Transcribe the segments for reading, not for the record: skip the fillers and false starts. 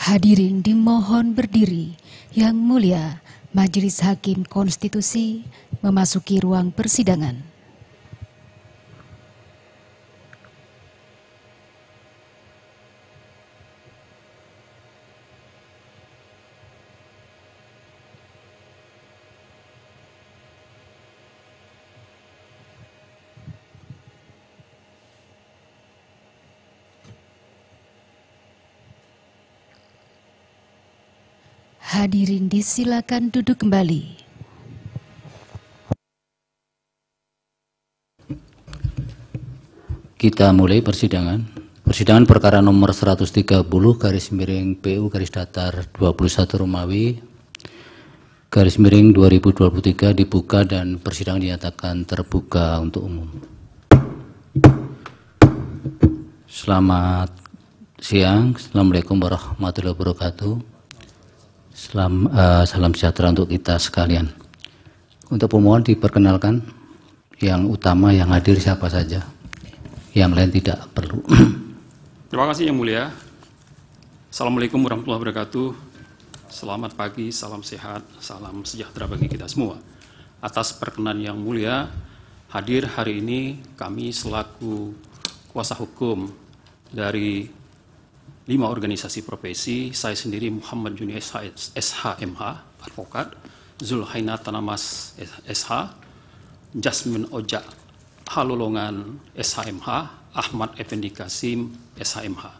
Hadirin dimohon berdiri. Yang mulia, Majelis Hakim Konstitusi memasuki ruang persidangan. Hadirin disilakan duduk kembali. Kita mulai persidangan. Persidangan perkara nomor 130 garis miring PU garis datar 21 Romawi garis miring 2023 dibuka dan persidangan dinyatakan terbuka untuk umum. Selamat siang. Assalamualaikum warahmatullahi wabarakatuh. Salam sejahtera untuk kita sekalian. Untuk pemohon diperkenalkan, yang utama yang hadir siapa saja, yang lain tidak perlu. Terima kasih Yang Mulia. Assalamualaikum warahmatullahi wabarakatuh. Selamat pagi, salam sehat, salam sejahtera bagi kita semua. Atas perkenan Yang Mulia, hadir hari ini kami selaku kuasa hukum dari 5 organisasi profesi, saya sendiri Muhammad Juni SH.MH, advokat, Zulhaina Tanamas SH, Jasmine Ojak Halolongan SH.MH, Ahmad Effendi Kasim SH.MH.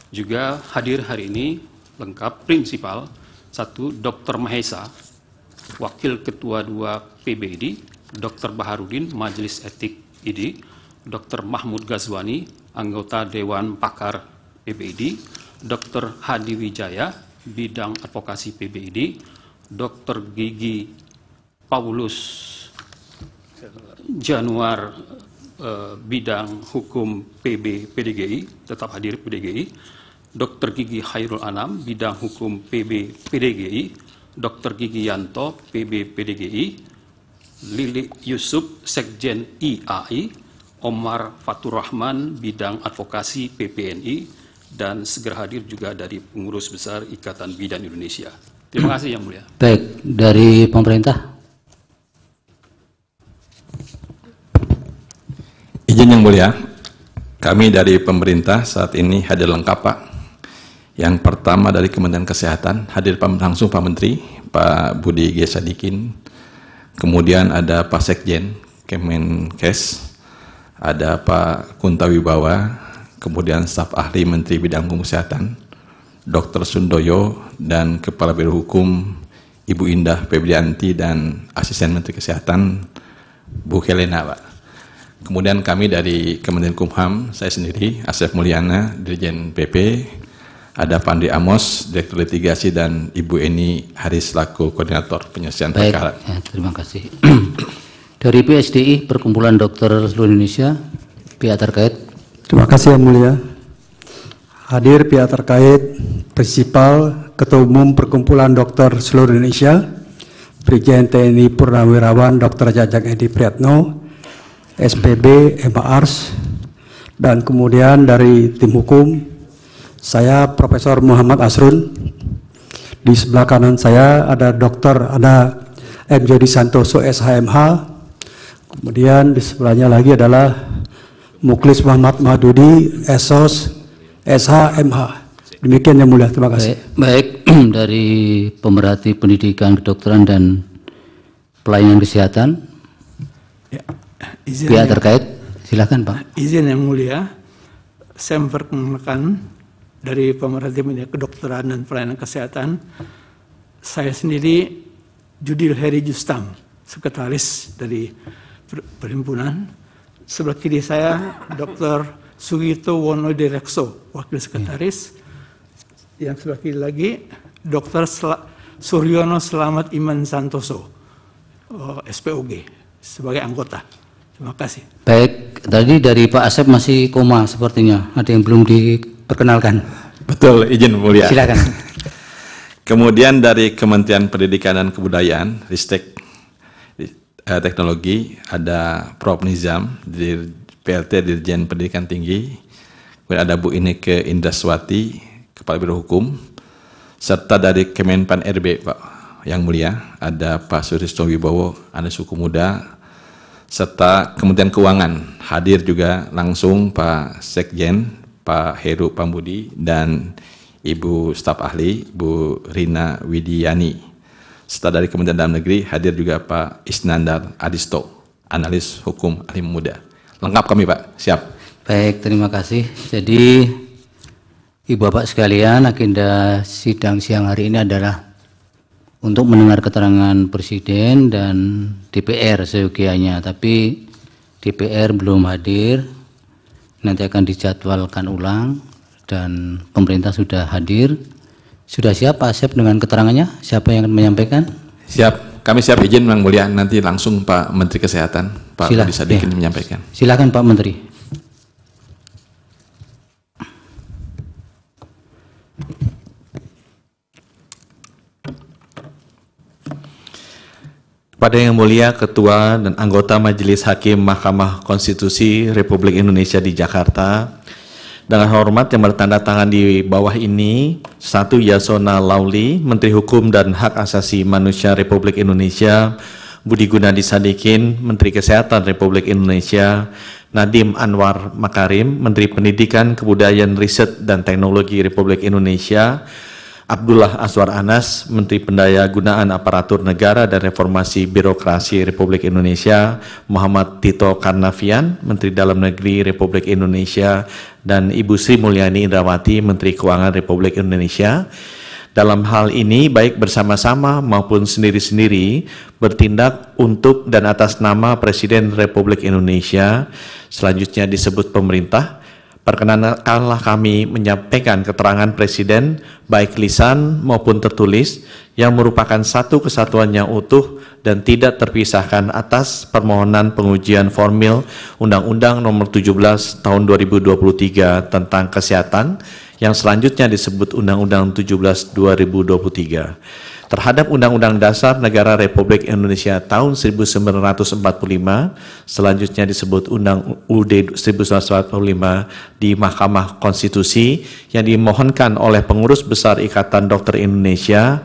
Juga hadir hari ini lengkap prinsipal 1 Dr. Mahesa, Wakil Ketua 2 PBID, Dr. Baharudin, Majelis Etik ID, Dr. Mahmud Ghazwani, Anggota Dewan Pakar PBID, Dr. Hadi Wijaya, Bidang Advokasi PBID, Dr. Gigi Paulus Januar, Bidang Hukum PDGI, tetap hadir PDGI, Dr. Gigi Khairul Anam, Bidang Hukum PDGI, Dr. Gigi Yanto, PDGI, Lili Yusuf, Sekjen IAI, Omar Fatur Rahman, Bidang Advokasi PPNI, dan segera hadir juga dari Pengurus Besar Ikatan Bidan Indonesia. Terima kasih Yang Mulia. Baik, dari pemerintah. Izin Yang Mulia, kami dari pemerintah saat ini hadir lengkap Pak. Yang pertama dari Kementerian Kesehatan, hadir langsung Pak Menteri, Pak Budi G. Sadikin. Kemudian ada Pak Sekjen Kemenkes, ada Pak Kunta Wibawa, kemudian staf ahli Menteri Bidang Hukum Kesehatan, Dr. Sundoyo, dan Kepala Biro Hukum Ibu Indah Febrianti, dan Asisten Menteri Kesehatan Bu Helena Pak. Kemudian kami dari Kementerian Kumham, saya sendiri, Asep Mulyana, Dirjen PP, ada Pak Andi Amos, Direktur Litigasi, dan Ibu Eni Haris selaku Koordinator Penyelesaian Perkara. Ya, terima kasih. Dari PSDI, Perkumpulan Dokter Seluruh Indonesia, pihak terkait. Terima kasih Yang Mulia. Hadir pihak terkait, Prinsipal Ketua Umum Perkumpulan Dokter Seluruh Indonesia, Brigjen TNI Purnawirawan Dr. Jajang Edi Priyatno, SPB MARS, dan kemudian dari tim hukum, saya Profesor Muhammad Asrun. Di sebelah kanan saya ada M. Jody Santoso SH.MH, kemudian di sebelahnya lagi adalah Muklis Muhammad Madudi, SOS, SH.MH. Demikian Yang Mulia, terima kasih. Baik, dari Pemerhati Pendidikan Kedokteran dan Pelayanan Kesehatan, ya, pihak terkait, silakan Pak. Izin Yang Mulia, saya memperkenalkan dari Pemerhati Pendidikan Kedokteran dan Pelayanan Kesehatan, saya sendiri Judil Heri Justam, Sekretaris dari Perhimpunan. Sebelah kiri saya Dr. Sugito Wono Direkso, Wakil Sekretaris. Yang sebelah kiri lagi Dr. Suryono Selamat Iman Santoso, SPOG, sebagai anggota. Terima kasih. Baik, tadi dari Pak Asep masih koma sepertinya, ada yang belum diperkenalkan. Betul, izin Mulia. Silakan. Kemudian dari Kementerian Pendidikan dan Kebudayaan, Ristek Teknologi, ada Prof. Nizam, PLT Dirjen Pendidikan Tinggi, kemudian ada Bu Ineke Indraswati, Kepala Biro Hukum, serta dari Kemenpan RB, Pak yang mulia, ada Pak Suristo Wibowo, Anda suku muda, serta Kementerian Keuangan. Hadir juga langsung Pak Sekjen, Pak Heru Pambudi, dan Ibu Staf Ahli, Bu Rina Widiani. Serta dari Kementerian Dalam Negeri hadir juga Pak Isnandar Adisto, analis hukum alim muda. Lengkap kami, Pak. Siap. Baik, terima kasih. Jadi, Ibu Bapak sekalian, agenda sidang siang hari ini adalah untuk mendengar keterangan Presiden dan DPR seyogianya. Tapi DPR belum hadir, nanti akan dijadwalkan ulang, dan pemerintah sudah hadir. Sudah siap Pak Asep dengan keterangannya? Siapa yang akan menyampaikan? Siap. Kami siap, izin Yang Mulia. Nanti langsung Pak Menteri Kesehatan, Pak Budi Sadikin menyampaikan. Silakan Pak Menteri. Pada Yang Mulia Ketua dan anggota Majelis Hakim Mahkamah Konstitusi Republik Indonesia di Jakarta, dengan hormat yang bertanda tangan di bawah ini, 1. Yasona Lauli, Menteri Hukum dan Hak Asasi Manusia Republik Indonesia, Budi Gunadi Sadikin, Menteri Kesehatan Republik Indonesia, Nadiem Anwar Makarim, Menteri Pendidikan, Kebudayaan, Riset dan Teknologi Republik Indonesia, Abdullah Azwar Anas, Menteri Pendayagunaan Aparatur Negara dan Reformasi Birokrasi Republik Indonesia, Muhammad Tito Karnavian, Menteri Dalam Negeri Republik Indonesia, dan Ibu Sri Mulyani Indrawati, Menteri Keuangan Republik Indonesia. Dalam hal ini, baik bersama-sama maupun sendiri-sendiri, bertindak untuk dan atas nama Presiden Republik Indonesia, selanjutnya disebut pemerintah. Perkenankanlah kami menyampaikan keterangan Presiden, baik lisan maupun tertulis, yang merupakan satu kesatuan yang utuh dan tidak terpisahkan atas permohonan pengujian formil Undang-Undang Nomor 17 Tahun 2023 tentang Kesehatan, yang selanjutnya disebut Undang-Undang 17 2023. Terhadap Undang-Undang Dasar Negara Republik Indonesia tahun 1945, selanjutnya disebut Undang-UD 1945 di Mahkamah Konstitusi, yang dimohonkan oleh Pengurus Besar Ikatan Dokter Indonesia,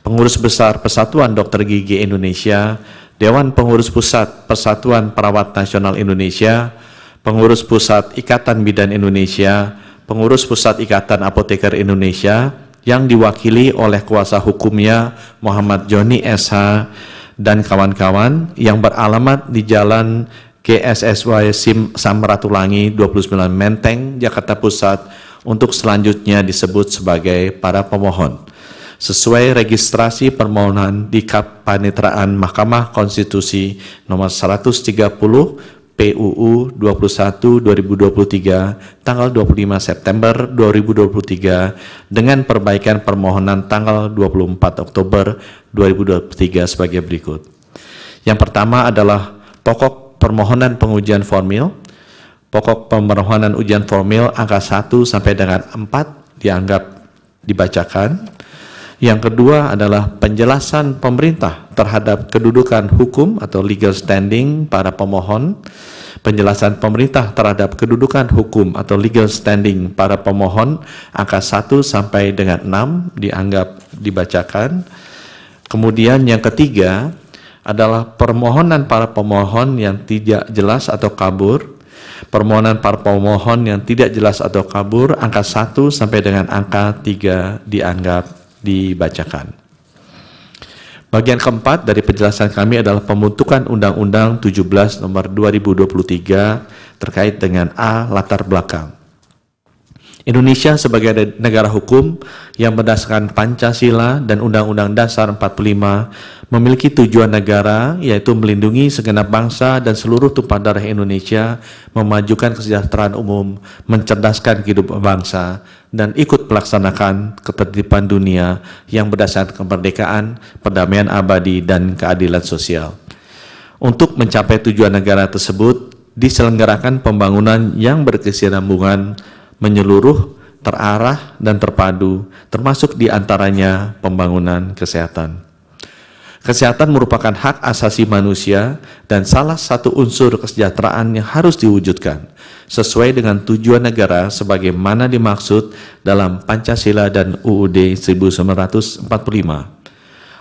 Pengurus Besar Persatuan Dokter Gigi Indonesia, Dewan Pengurus Pusat Persatuan Perawat Nasional Indonesia, Pengurus Pusat Ikatan Bidan Indonesia, Pengurus Pusat Ikatan Apoteker Indonesia, yang diwakili oleh kuasa hukumnya Muhammad Joni SH dan kawan-kawan, yang beralamat di Jalan GSSY Samratulangi 29 Menteng, Jakarta Pusat, untuk selanjutnya disebut sebagai para pemohon. Sesuai registrasi permohonan di Kapanitraan Mahkamah Konstitusi nomor 130 PUU 21 2023 tanggal 25 September 2023 dengan perbaikan permohonan tanggal 24 Oktober 2023 sebagai berikut. Yang pertama adalah pokok permohonan pengujian formil. Pokok permohonan ujian formil angka 1 sampai dengan 4 dianggap dibacakan. Yang kedua adalah penjelasan pemerintah terhadap kedudukan hukum atau legal standing para pemohon. Penjelasan pemerintah terhadap kedudukan hukum atau legal standing para pemohon angka 1 sampai dengan 6 dianggap dibacakan. Kemudian yang ketiga adalah permohonan para pemohon yang tidak jelas atau kabur. Permohonan para pemohon yang tidak jelas atau kabur angka 1 sampai dengan angka 3 dianggap dibacakan. Bagian keempat dari penjelasan kami adalah pembentukan Undang-Undang 17 Nomor 2023 terkait dengan A. Latar belakang. Indonesia sebagai negara hukum yang berdasarkan Pancasila dan Undang-Undang Dasar 45 memiliki tujuan negara, yaitu melindungi segenap bangsa dan seluruh tumpah darah Indonesia, memajukan kesejahteraan umum, mencerdaskan kehidupan bangsa, dan ikut melaksanakan ketertiban dunia yang berdasarkan kemerdekaan, perdamaian abadi, dan keadilan sosial. Untuk mencapai tujuan negara tersebut, diselenggarakan pembangunan yang berkesinambungan, menyeluruh, terarah, dan terpadu, termasuk diantaranya pembangunan kesehatan. Kesehatan merupakan hak asasi manusia dan salah satu unsur kesejahteraan yang harus diwujudkan sesuai dengan tujuan negara sebagaimana dimaksud dalam Pancasila dan UUD 1945.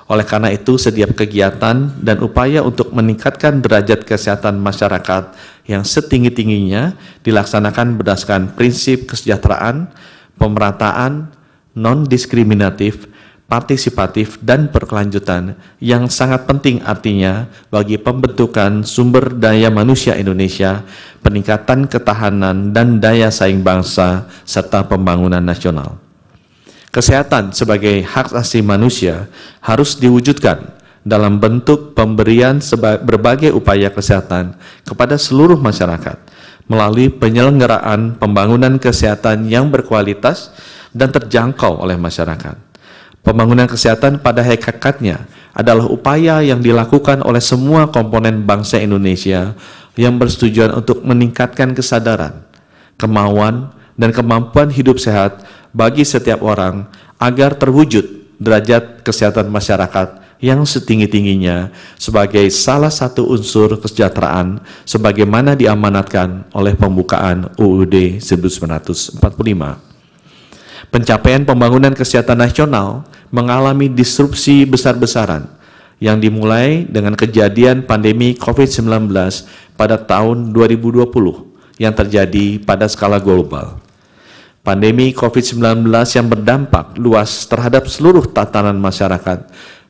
Oleh karena itu, setiap kegiatan dan upaya untuk meningkatkan derajat kesehatan masyarakat yang setinggi-tingginya dilaksanakan berdasarkan prinsip kesejahteraan, pemerataan, non-diskriminatif, partisipatif, dan berkelanjutan yang sangat penting artinya bagi pembentukan sumber daya manusia Indonesia, peningkatan ketahanan dan daya saing bangsa, serta pembangunan nasional. Kesehatan sebagai hak asasi manusia harus diwujudkan dalam bentuk pemberian berbagai upaya kesehatan kepada seluruh masyarakat melalui penyelenggaraan pembangunan kesehatan yang berkualitas dan terjangkau oleh masyarakat. Pembangunan kesehatan pada hakikatnya adalah upaya yang dilakukan oleh semua komponen bangsa Indonesia yang bertujuan untuk meningkatkan kesadaran, kemauan, dan kemampuan hidup sehat bagi setiap orang agar terwujud derajat kesehatan masyarakat yang setinggi-tingginya sebagai salah satu unsur kesejahteraan sebagaimana diamanatkan oleh pembukaan UUD 1945. Pencapaian pembangunan kesehatan nasional mengalami disrupsi besar-besaran yang dimulai dengan kejadian pandemi COVID-19 pada tahun 2020 yang terjadi pada skala global. Pandemi COVID-19 yang berdampak luas terhadap seluruh tatanan masyarakat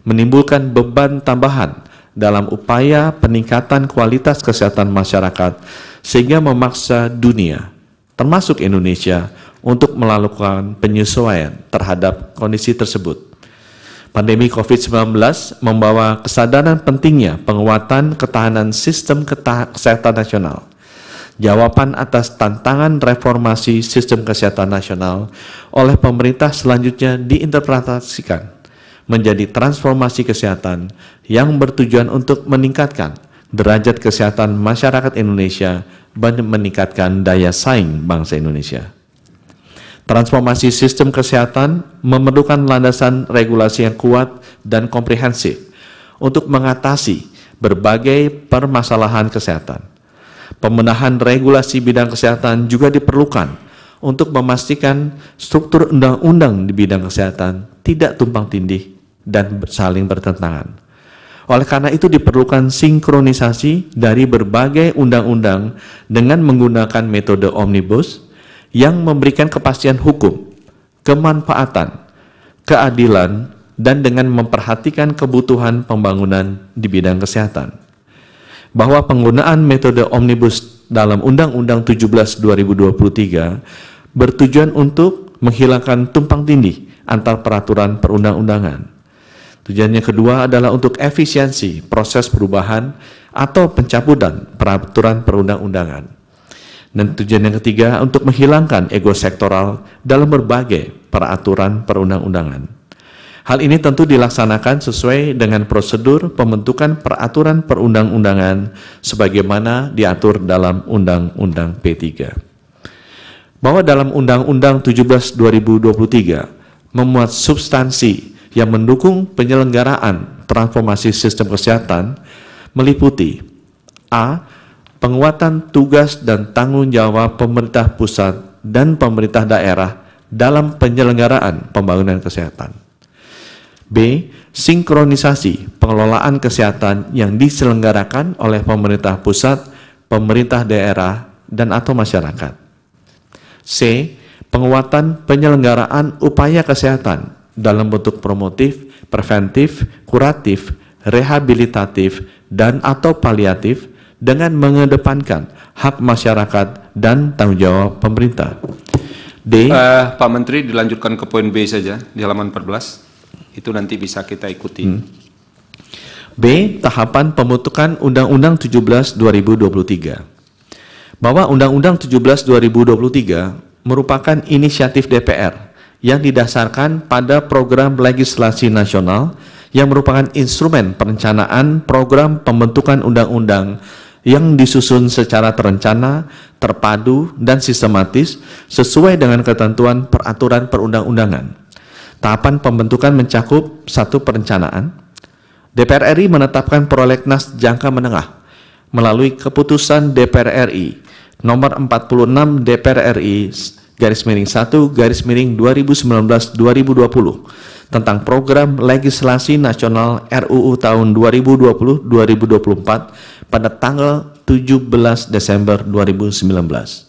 menimbulkan beban tambahan dalam upaya peningkatan kualitas kesehatan masyarakat sehingga memaksa dunia, termasuk Indonesia, untuk melakukan penyesuaian terhadap kondisi tersebut. Pandemi COVID-19 membawa kesadaran pentingnya penguatan ketahanan sistem kesehatan nasional. Jawaban atas tantangan reformasi sistem kesehatan nasional oleh pemerintah selanjutnya diinterpretasikan menjadi transformasi kesehatan yang bertujuan untuk meningkatkan derajat kesehatan masyarakat Indonesia dan meningkatkan daya saing bangsa Indonesia. Transformasi sistem kesehatan memerlukan landasan regulasi yang kuat dan komprehensif untuk mengatasi berbagai permasalahan kesehatan. Pembenahan regulasi bidang kesehatan juga diperlukan untuk memastikan struktur undang-undang di bidang kesehatan tidak tumpang tindih dan saling bertentangan. Oleh karena itu diperlukan sinkronisasi dari berbagai undang-undang dengan menggunakan metode omnibus yang memberikan kepastian hukum, kemanfaatan, keadilan, dan dengan memperhatikan kebutuhan pembangunan di bidang kesehatan. Bahwa penggunaan metode omnibus dalam Undang-Undang 17/2023 bertujuan untuk menghilangkan tumpang tindih antar peraturan perundang-undangan. Tujuannya kedua adalah untuk efisiensi proses perubahan atau pencabutan peraturan perundang-undangan. Dan tujuan yang ketiga untuk menghilangkan ego sektoral dalam berbagai peraturan perundang-undangan. Hal ini tentu dilaksanakan sesuai dengan prosedur pembentukan peraturan perundang-undangan sebagaimana diatur dalam Undang-Undang P3. Bahwa dalam Undang-Undang 17/2023 memuat substansi yang mendukung penyelenggaraan transformasi sistem kesehatan meliputi A. Penguatan tugas dan tanggung jawab pemerintah pusat dan pemerintah daerah dalam penyelenggaraan pembangunan kesehatan. B. Sinkronisasi pengelolaan kesehatan yang diselenggarakan oleh pemerintah pusat, pemerintah daerah, dan atau masyarakat. C. Penguatan penyelenggaraan upaya kesehatan dalam bentuk promotif, preventif, kuratif, rehabilitatif, dan atau paliatif dengan mengedepankan hak masyarakat dan tanggung jawab pemerintah. D. Pak Menteri, dilanjutkan ke poin B saja di halaman 14. Itu nanti bisa kita ikuti. B. Tahapan pembentukan Undang-Undang 17/2023. Bahwa Undang-Undang 17/2023 merupakan inisiatif DPR yang didasarkan pada program legislasi nasional yang merupakan instrumen perencanaan program pembentukan undang-undang yang disusun secara terencana, terpadu, dan sistematis sesuai dengan ketentuan peraturan perundang-undangan. Tahapan pembentukan mencakup 1. Perencanaan, DPR RI menetapkan prolegnas jangka menengah melalui keputusan DPR RI nomor 46 DPR RI /1/2019-2020 tentang program legislasi nasional RUU tahun 2020-2024 pada tanggal 17 Desember 2019.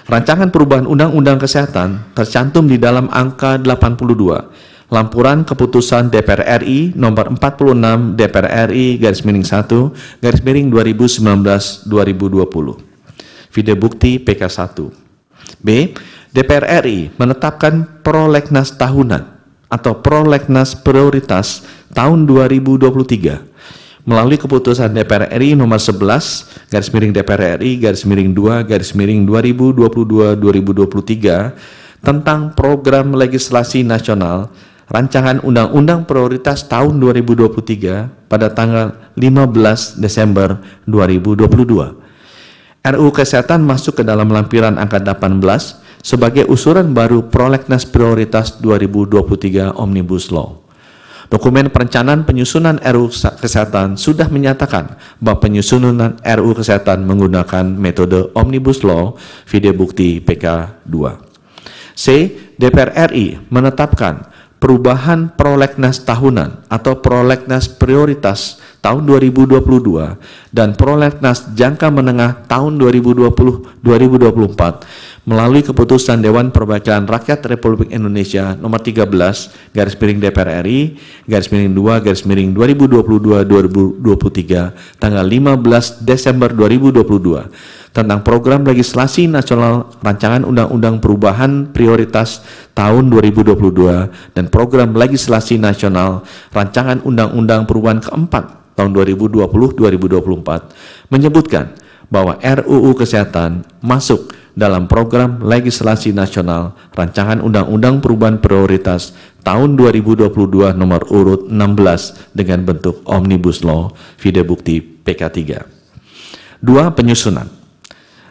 Rancangan perubahan Undang-Undang Kesehatan tercantum di dalam angka 82 Lampuran Keputusan DPR RI nomor 46 DPR RI /1/2019-2020. Video bukti PK1. B. DPR RI menetapkan prolegnas tahunan atau prolegnas prioritas tahun 2023 melalui keputusan DPR RI nomor 11 DPR RI /2/2022-2023 tentang program legislasi nasional Rancangan Undang-Undang Prioritas tahun 2023 pada tanggal 15 Desember 2022. RUU Kesehatan masuk ke dalam lampiran angka 18 sebagai usulan baru prolegnas prioritas 2023 Omnibus Law. Dokumen perencanaan penyusunan RUU Kesehatan sudah menyatakan bahwa penyusunan RUU Kesehatan menggunakan metode Omnibus Law, video bukti PK2. C. DPR RI menetapkan perubahan prolegnas tahunan atau prolegnas prioritas tahun 2022 dan prolegnas jangka menengah tahun 2020-2024 melalui keputusan Dewan Perwakilan Rakyat Republik Indonesia nomor 13 DPR RI /2/2022-2023 tanggal 15 Desember 2022 tentang program legislasi nasional rancangan undang-undang perubahan prioritas tahun 2022 dan program legislasi nasional rancangan undang-undang perubahan keempat tahun 2020-2024 menyebutkan bahwa RUU Kesehatan masuk dalam program legislasi nasional rancangan undang-undang perubahan prioritas tahun 2022 nomor urut 16 dengan bentuk Omnibus Law, video bukti PK3. 2. Penyusunan.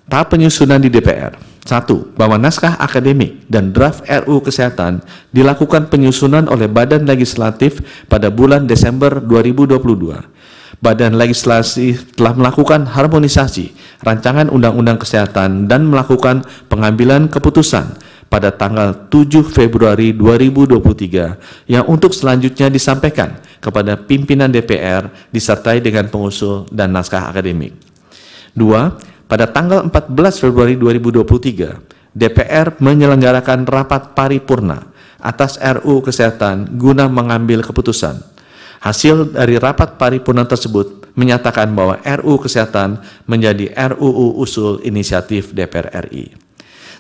Tahap penyusunan di DPR. 1. Bahwa naskah akademik dan draft RUU Kesehatan dilakukan penyusunan oleh Badan Legislatif pada bulan Desember 2022. Badan Legislasi telah melakukan harmonisasi rancangan Undang-Undang Kesehatan dan melakukan pengambilan keputusan pada tanggal 7 Februari 2023 yang untuk selanjutnya disampaikan kepada pimpinan DPR disertai dengan pengusul dan naskah akademik. 2. Pada tanggal 14 Februari 2023, DPR menyelenggarakan rapat paripurna atas RUU Kesehatan guna mengambil keputusan. Hasil dari rapat paripurna tersebut menyatakan bahwa RUU Kesehatan menjadi RUU usul inisiatif DPR RI.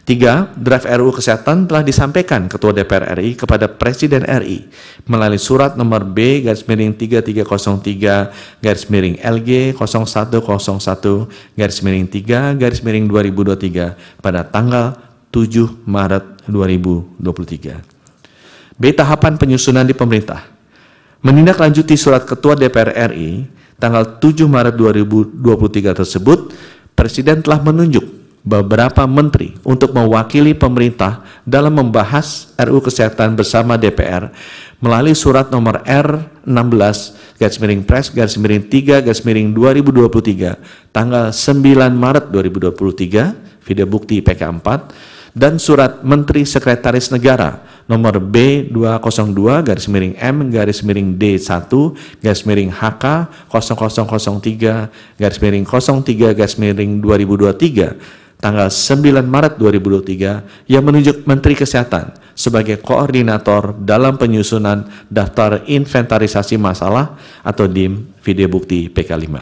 3. Draft RUU Kesehatan telah disampaikan Ketua DPR RI kepada Presiden RI melalui surat nomor B-0101-3-301-3-2023 pada tanggal 7 Maret 2023. B. Tahapan penyusunan di pemerintah. Menindaklanjuti surat Ketua DPR RI tanggal 7 Maret 2023 tersebut, Presiden telah menunjuk beberapa menteri untuk mewakili pemerintah dalam membahas RUU Kesehatan bersama DPR melalui surat nomor R16/Pres/3/2023 tanggal 9 Maret 2023, video bukti PK4, dan surat Menteri Sekretaris Negara nomor B-202-M-D1-HK0003-03-2023 tanggal 9 Maret 2023 yang menunjuk Menteri Kesehatan sebagai koordinator dalam penyusunan daftar inventarisasi masalah atau DIM, video bukti PK5.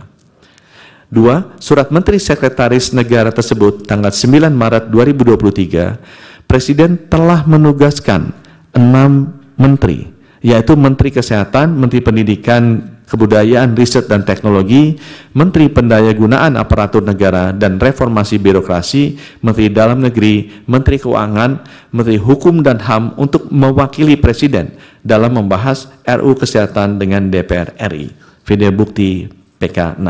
2. Surat Menteri Sekretaris Negara tersebut tanggal 9 Maret 2023, Presiden telah menugaskan 6 menteri, yaitu Menteri Kesehatan, Menteri Pendidikan, Kebudayaan, Riset dan Teknologi, Menteri Pendayagunaan Aparatur Negara dan Reformasi Birokrasi, Menteri Dalam Negeri, Menteri Keuangan, Menteri Hukum dan HAM untuk mewakili Presiden dalam membahas RUU Kesehatan dengan DPR RI. Video bukti PK6.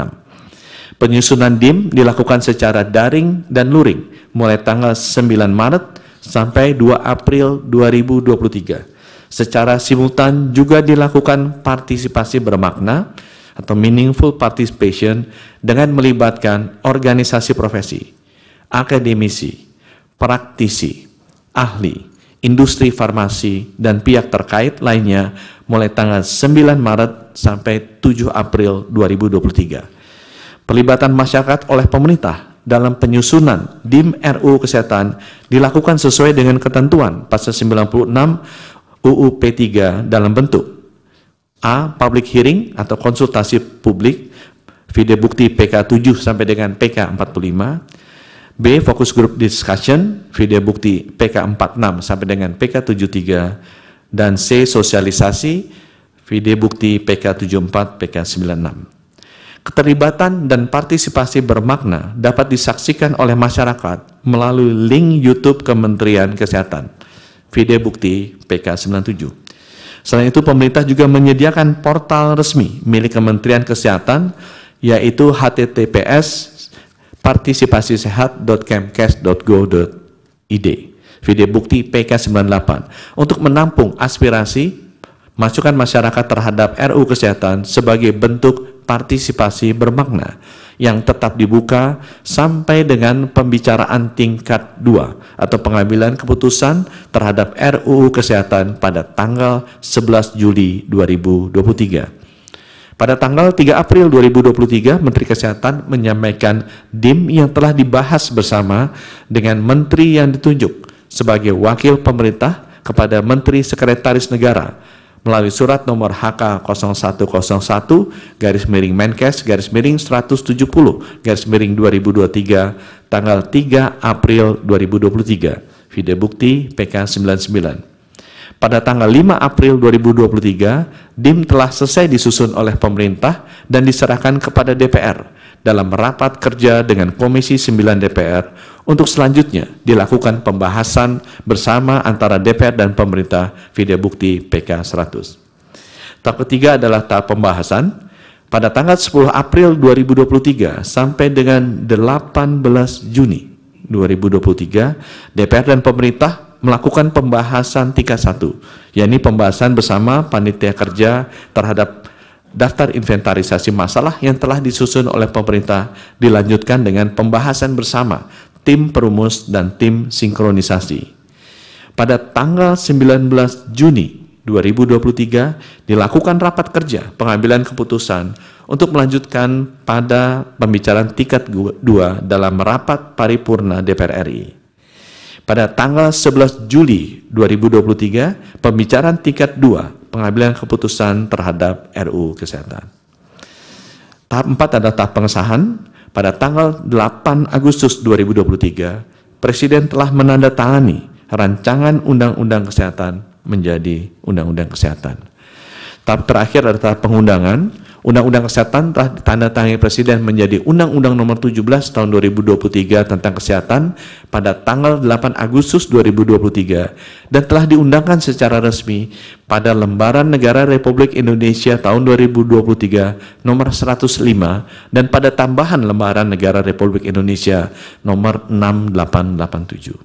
Penyusunan DIM dilakukan secara daring dan luring mulai tanggal 9 Maret sampai 2 April 2023. Secara simultan juga dilakukan partisipasi bermakna atau meaningful participation dengan melibatkan organisasi profesi, akademisi, praktisi, ahli, industri farmasi, dan pihak terkait lainnya mulai tanggal 9 Maret sampai 7 April 2023. Pelibatan masyarakat oleh pemerintah dalam penyusunan DIM RUU Kesehatan dilakukan sesuai dengan ketentuan pasal 96 UU P3 dalam bentuk A. Public hearing atau konsultasi publik, video bukti PK 7 sampai dengan PK 45, B. Focus group discussion, video bukti PK 46 sampai dengan PK 73, dan C. Sosialisasi, video bukti PK 74, PK 96. Keterlibatan dan partisipasi bermakna dapat disaksikan oleh masyarakat melalui link YouTube Kementerian Kesehatan, video bukti PK 97. Selain itu, pemerintah juga menyediakan portal resmi milik Kementerian Kesehatan, yaitu https://partisipasisehat.kemkes.go.id, video bukti PK 98, untuk menampung aspirasi masukan masyarakat terhadap RUU Kesehatan sebagai bentuk partisipasi bermakna yang tetap dibuka sampai dengan pembicaraan tingkat 2 atau pengambilan keputusan terhadap RUU Kesehatan pada tanggal 11 Juli 2023. Pada tanggal 3 April 2023, Menteri Kesehatan menyampaikan DIM yang telah dibahas bersama dengan menteri yang ditunjuk sebagai wakil pemerintah kepada Menteri Sekretaris Negara melalui surat nomor HK 0101/Menkes/170/2023 tanggal 3 April 2023, video bukti PK 99. Pada tanggal 5 April 2023, DIM telah selesai disusun oleh pemerintah dan diserahkan kepada DPR dalam rapat kerja dengan Komisi 9 DPR untuk selanjutnya dilakukan pembahasan bersama antara DPR dan pemerintah, video bukti PK 100. Tahap ketiga adalah tahap pembahasan. Pada tanggal 10 April 2023 sampai dengan 18 Juni 2023, DPR dan pemerintah melakukan pembahasan tingkat 1, yakni pembahasan bersama panitia kerja terhadap daftar inventarisasi masalah yang telah disusun oleh pemerintah, dilanjutkan dengan pembahasan bersama tim perumus dan tim sinkronisasi. Pada tanggal 19 Juni 2023 dilakukan rapat kerja pengambilan keputusan untuk melanjutkan pada pembicaraan tingkat 2 dalam rapat paripurna DPR RI. Pada tanggal 11 Juli 2023, pembicaraan tingkat 2 pengambilan keputusan terhadap RUU Kesehatan. Tahap 4 adalah tahap pengesahan. Pada tanggal 8 Agustus 2023, Presiden telah menandatangani rancangan Undang-Undang Kesehatan menjadi Undang-Undang Kesehatan. Tahap terakhir adalah tahap pengundangan. Undang-Undang Kesehatan telah ditandatangani Presiden menjadi Undang-Undang Nomor 17 Tahun 2023 tentang Kesehatan pada tanggal 8 Agustus 2023 dan telah diundangkan secara resmi pada Lembaran Negara Republik Indonesia tahun 2023 nomor 105 dan pada tambahan Lembaran Negara Republik Indonesia nomor 6887.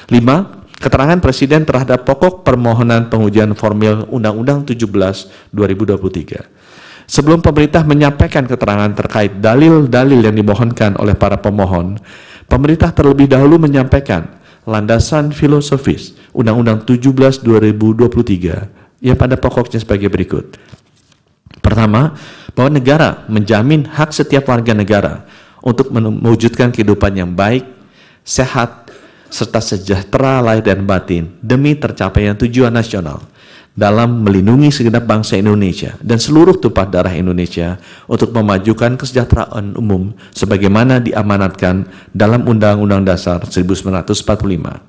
5. Keterangan Presiden terhadap pokok permohonan pengujian formil Undang-Undang 17 2023. Sebelum pemerintah menyampaikan keterangan terkait dalil-dalil yang dimohonkan oleh para pemohon, pemerintah terlebih dahulu menyampaikan landasan filosofis Undang-Undang 17 2023 yang pada pokoknya sebagai berikut. Pertama, bahwa negara menjamin hak setiap warga negara untuk mewujudkan kehidupan yang baik, sehat, serta sejahtera lahir dan batin demi tercapainya tujuan nasional dalam melindungi segenap bangsa Indonesia dan seluruh tumpah darah Indonesia untuk memajukan kesejahteraan umum sebagaimana diamanatkan dalam Undang-Undang Dasar 1945.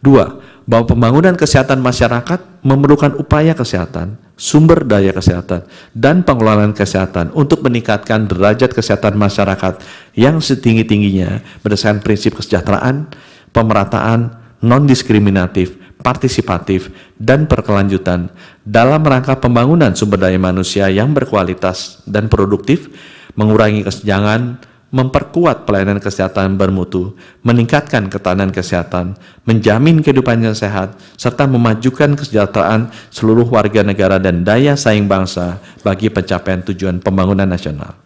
2. Bahwa pembangunan kesehatan masyarakat memerlukan upaya kesehatan, sumber daya kesehatan, dan pengelolaan kesehatan untuk meningkatkan derajat kesehatan masyarakat yang setinggi-tingginya berdasarkan prinsip kesejahteraan, pemerataan, non-diskriminatif, partisipatif, dan berkelanjutan dalam rangka pembangunan sumber daya manusia yang berkualitas dan produktif, mengurangi kesenjangan, memperkuat pelayanan kesehatan bermutu, meningkatkan ketahanan kesehatan, menjamin kehidupan yang sehat, serta memajukan kesejahteraan seluruh warga negara dan daya saing bangsa bagi pencapaian tujuan pembangunan nasional.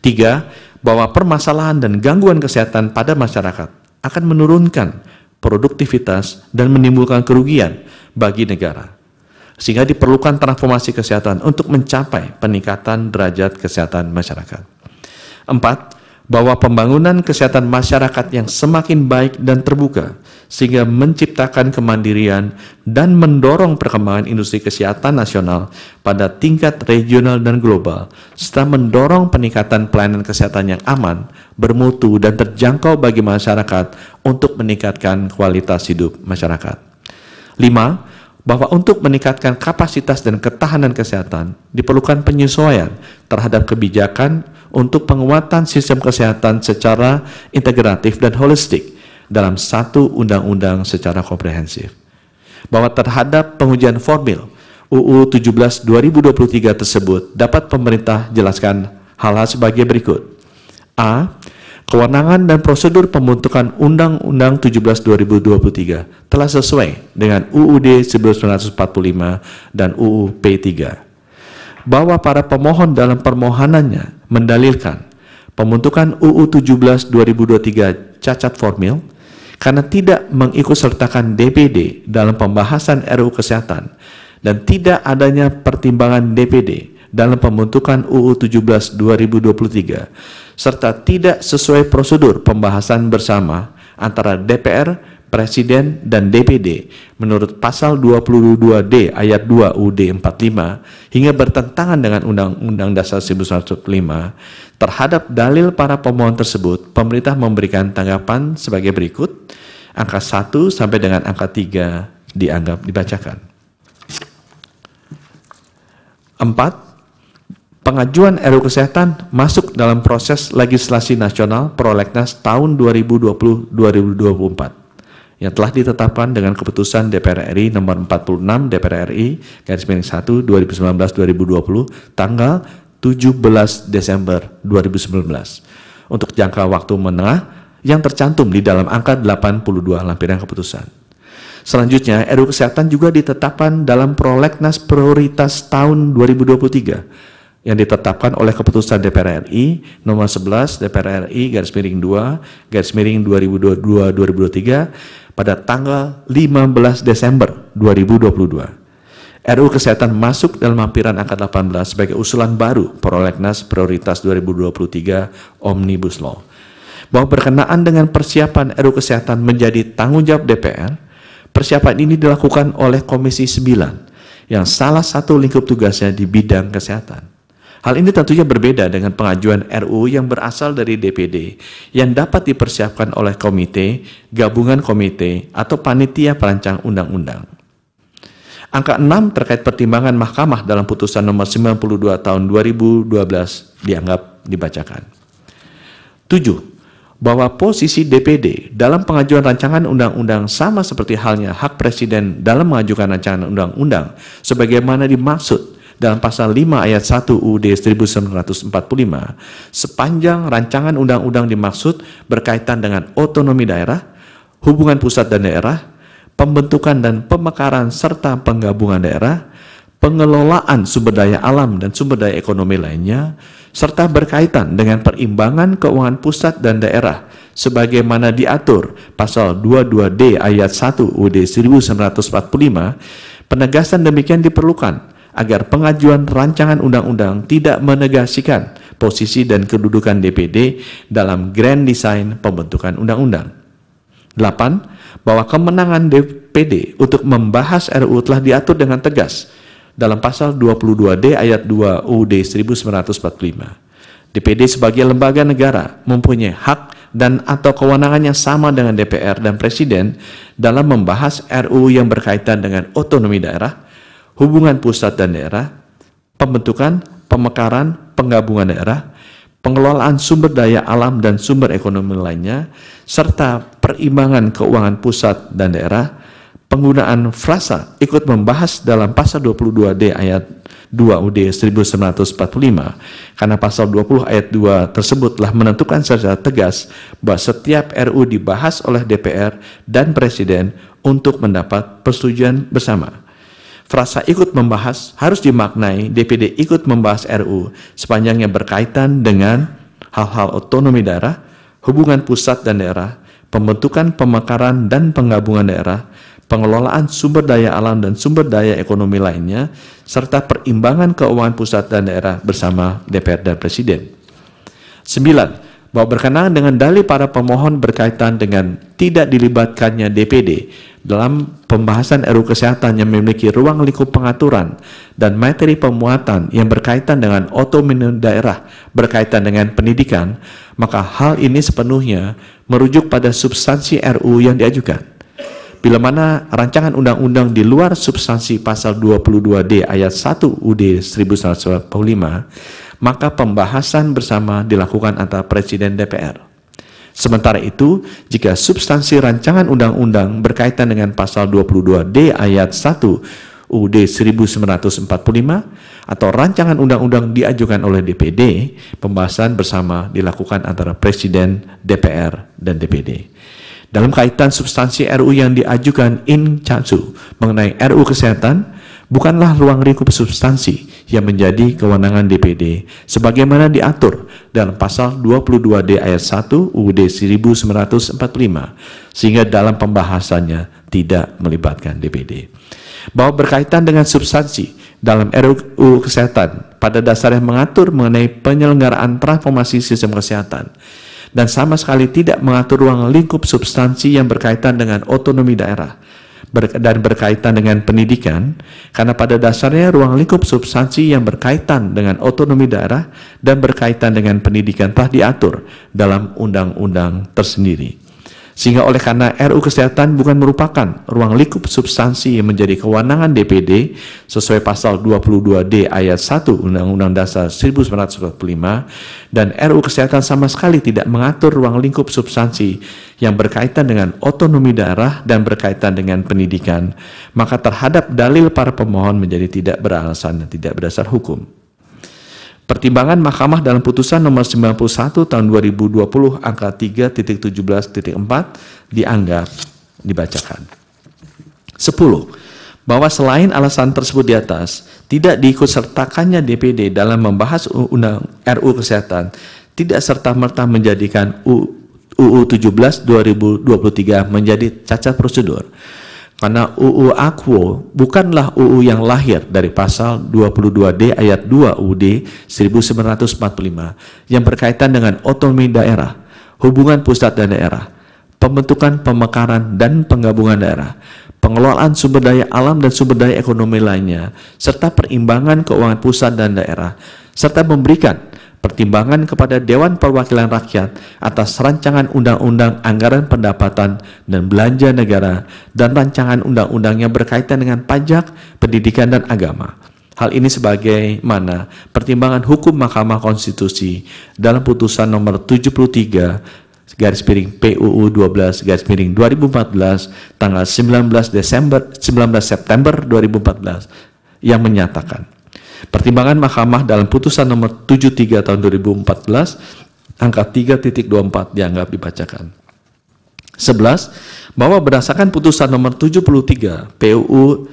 3. Bahwa permasalahan dan gangguan kesehatan pada masyarakat akan menurunkan produktivitas dan menimbulkan kerugian bagi negara, sehingga diperlukan transformasi kesehatan untuk mencapai peningkatan derajat kesehatan masyarakat. 4. Bahwa pembangunan kesehatan masyarakat yang semakin baik dan terbuka, sehingga menciptakan kemandirian dan mendorong perkembangan industri kesehatan nasional pada tingkat regional dan global, serta mendorong peningkatan pelayanan kesehatan yang aman, bermutu, dan terjangkau bagi masyarakat untuk meningkatkan kualitas hidup masyarakat. 5. Bahwa untuk meningkatkan kapasitas dan ketahanan kesehatan diperlukan penyesuaian terhadap kebijakan untuk penguatan sistem kesehatan secara integratif dan holistik dalam satu undang-undang secara komprehensif. Bahwa terhadap pengujian formil UU 17/2023 tersebut dapat pemerintah jelaskan hal-hal sebagai berikut. A. Kewenangan dan prosedur pembentukan Undang-Undang 17/2023 telah sesuai dengan UUD 1945 dan UU P3. Bahwa para pemohon dalam permohonannya mendalilkan pembentukan UU 17/2023 cacat formil karena tidak mengikutsertakan DPD dalam pembahasan RUU Kesehatan dan tidak adanya pertimbangan DPD dalam pembentukan UU 17/2023 serta tidak sesuai prosedur pembahasan bersama antara DPR, Presiden, dan DPD menurut pasal 22D ayat 2 UUD 45 hingga bertentangan dengan Undang-Undang Dasar 1945 terhadap dalil para pemohon tersebut, pemerintah memberikan tanggapan sebagai berikut. Angka 1 sampai dengan angka 3 dianggap dibacakan. 4. Pengajuan RUU Kesehatan masuk dalam proses legislasi nasional Prolegnas tahun 2020-2024 yang telah ditetapkan dengan keputusan DPR RI nomor 46 DPR RI /1 2019-2020 tanggal 17 Desember 2019 untuk jangka waktu menengah yang tercantum di dalam angka 82 lampiran keputusan. Selanjutnya, RUU Kesehatan juga ditetapkan dalam Prolegnas Prioritas tahun 2023 yang ditetapkan oleh keputusan DPR RI nomor 11 DPR RI /2/2022-2023 pada tanggal 15 Desember 2022. RUU Kesehatan masuk dalam lampiran angka 18 sebagai usulan baru Prolegnas Prioritas 2023 Omnibus Law. Bahwa berkenaan dengan persiapan RUU Kesehatan menjadi tanggung jawab DPR, persiapan ini dilakukan oleh Komisi 9 yang salah satu lingkup tugasnya di bidang kesehatan. Hal ini tentunya berbeda dengan pengajuan RUU yang berasal dari DPD yang dapat dipersiapkan oleh komite, gabungan komite, atau panitia perancang undang-undang. Angka 6 terkait pertimbangan Mahkamah dalam putusan nomor 92 tahun 2012 dianggap dibacakan. 7. Bahwa posisi DPD dalam pengajuan rancangan undang-undang sama seperti halnya hak Presiden dalam mengajukan rancangan undang-undang sebagaimana dimaksud dalam pasal 5 ayat 1 UUD 1945 sepanjang rancangan undang-undang dimaksud berkaitan dengan otonomi daerah, hubungan pusat dan daerah, pembentukan dan pemekaran serta penggabungan daerah, pengelolaan sumber daya alam dan sumber daya ekonomi lainnya, serta berkaitan dengan perimbangan keuangan pusat dan daerah sebagaimana diatur pasal 22D ayat 1 UUD 1945, penegasan demikian diperlukan agar pengajuan rancangan undang-undang tidak menegasikan posisi dan kedudukan DPD dalam grand design pembentukan undang-undang. 8. Bahwa kemenangan DPD untuk membahas RUU telah diatur dengan tegas dalam pasal 22D ayat 2 UUD 1945. DPD sebagai lembaga negara mempunyai hak dan atau kewenangan yang sama dengan DPR dan Presiden dalam membahas RUU yang berkaitan dengan otonomi daerah, hubungan pusat dan daerah, pembentukan, pemekaran, penggabungan daerah, pengelolaan sumber daya alam dan sumber ekonomi lainnya, serta perimbangan keuangan pusat dan daerah, penggunaan frasa ikut membahas dalam pasal 22D ayat 2 UUD 1945 karena pasal 20 ayat 2 tersebut telah menentukan secara tegas bahwa setiap RU dibahas oleh DPR dan Presiden untuk mendapat persetujuan bersama. Frasa ikut membahas harus dimaknai DPD ikut membahas RU sepanjang yang berkaitan dengan hal-hal otonomi daerah, hubungan pusat dan daerah, pembentukan, pemekaran, dan penggabungan daerah, pengelolaan sumber daya alam dan sumber daya ekonomi lainnya, serta perimbangan keuangan pusat dan daerah bersama DPR dan Presiden. 9. Bahwa berkenaan dengan dalil para pemohon berkaitan dengan tidak dilibatkannya DPD dalam pembahasan RUU Kesehatan yang memiliki ruang lingkup pengaturan dan materi pemuatan yang berkaitan dengan otonomi daerah berkaitan dengan pendidikan, maka hal ini sepenuhnya merujuk pada substansi RUU yang diajukan. Bila mana rancangan undang-undang di luar substansi pasal 22D ayat 1 UUD 1945, maka pembahasan bersama dilakukan antara Presiden DPR. Sementara itu, jika substansi rancangan undang-undang berkaitan dengan pasal 22D ayat 1 UUD 1945 atau rancangan undang-undang diajukan oleh DPD, pembahasan bersama dilakukan antara Presiden, DPR, dan DPD. Dalam kaitan substansi RU yang diajukan in casu mengenai RU Kesehatan, bukanlah ruang lingkup substansi yang menjadi kewenangan DPD sebagaimana diatur dalam pasal 22D ayat 1 UUD 1945 sehingga dalam pembahasannya tidak melibatkan DPD. Bahwa berkaitan dengan substansi dalam RUU Kesehatan pada dasarnya mengatur mengenai penyelenggaraan transformasi sistem kesehatan dan sama sekali tidak mengatur ruang lingkup substansi yang berkaitan dengan otonomi daerah dan berkaitan dengan pendidikan, karena pada dasarnya ruang lingkup substansi yang berkaitan dengan otonomi daerah dan berkaitan dengan pendidikan telah diatur dalam undang-undang tersendiri. Sehingga oleh karena RUU Kesehatan bukan merupakan ruang lingkup substansi yang menjadi kewenangan DPD sesuai pasal 22D ayat 1 Undang-Undang Dasar 1945 dan RUU Kesehatan sama sekali tidak mengatur ruang lingkup substansi yang berkaitan dengan otonomi daerah dan berkaitan dengan pendidikan, maka terhadap dalil para pemohon menjadi tidak beralasan dan tidak berdasar hukum. Pertimbangan Mahkamah dalam putusan nomor 91 tahun 2020 angka 3.17.4 dianggap dibacakan. 10. Bahwa selain alasan tersebut di atas, tidak diikutsertakannya DPD dalam membahas RUU Kesehatan tidak serta-merta menjadikan UU 17 2023 menjadi cacat prosedur. Karena UU Akwo bukanlah UU yang lahir dari pasal 22D ayat 2 UUD 1945 yang berkaitan dengan otonomi daerah, hubungan pusat dan daerah, pembentukan, pemekaran, dan penggabungan daerah, pengelolaan sumber daya alam dan sumber daya ekonomi lainnya, serta perimbangan keuangan pusat dan daerah, serta memberikan pertimbangan kepada Dewan Perwakilan Rakyat atas rancangan undang-undang anggaran pendapatan dan belanja negara dan rancangan undang-undang yang berkaitan dengan pajak, pendidikan, dan agama. Hal ini sebagaimana pertimbangan hukum Mahkamah Konstitusi dalam putusan nomor 73 garis miring PUU 12 garis miring 2014 tanggal 19 September 2014 yang menyatakan pertimbangan Mahkamah dalam putusan nomor 73 tahun 2014 angka 3.24 dianggap dibacakan. 11. Bahwa berdasarkan putusan nomor 73 PUU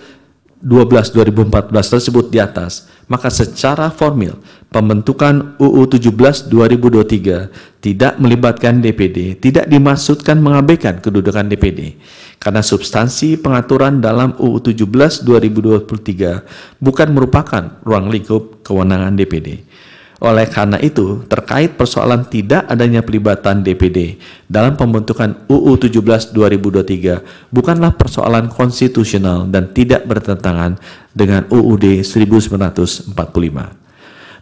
12 2014 tersebut di atas, maka secara formil pembentukan UU 17 2023 tidak melibatkan DPD, tidak dimaksudkan mengabaikan kedudukan DPD. Karena substansi pengaturan dalam UU 17 2023 bukan merupakan ruang lingkup kewenangan DPD. Oleh karena itu, terkait persoalan tidak adanya pelibatan DPD dalam pembentukan UU 17 2023 bukanlah persoalan konstitusional dan tidak bertentangan dengan UUD 1945.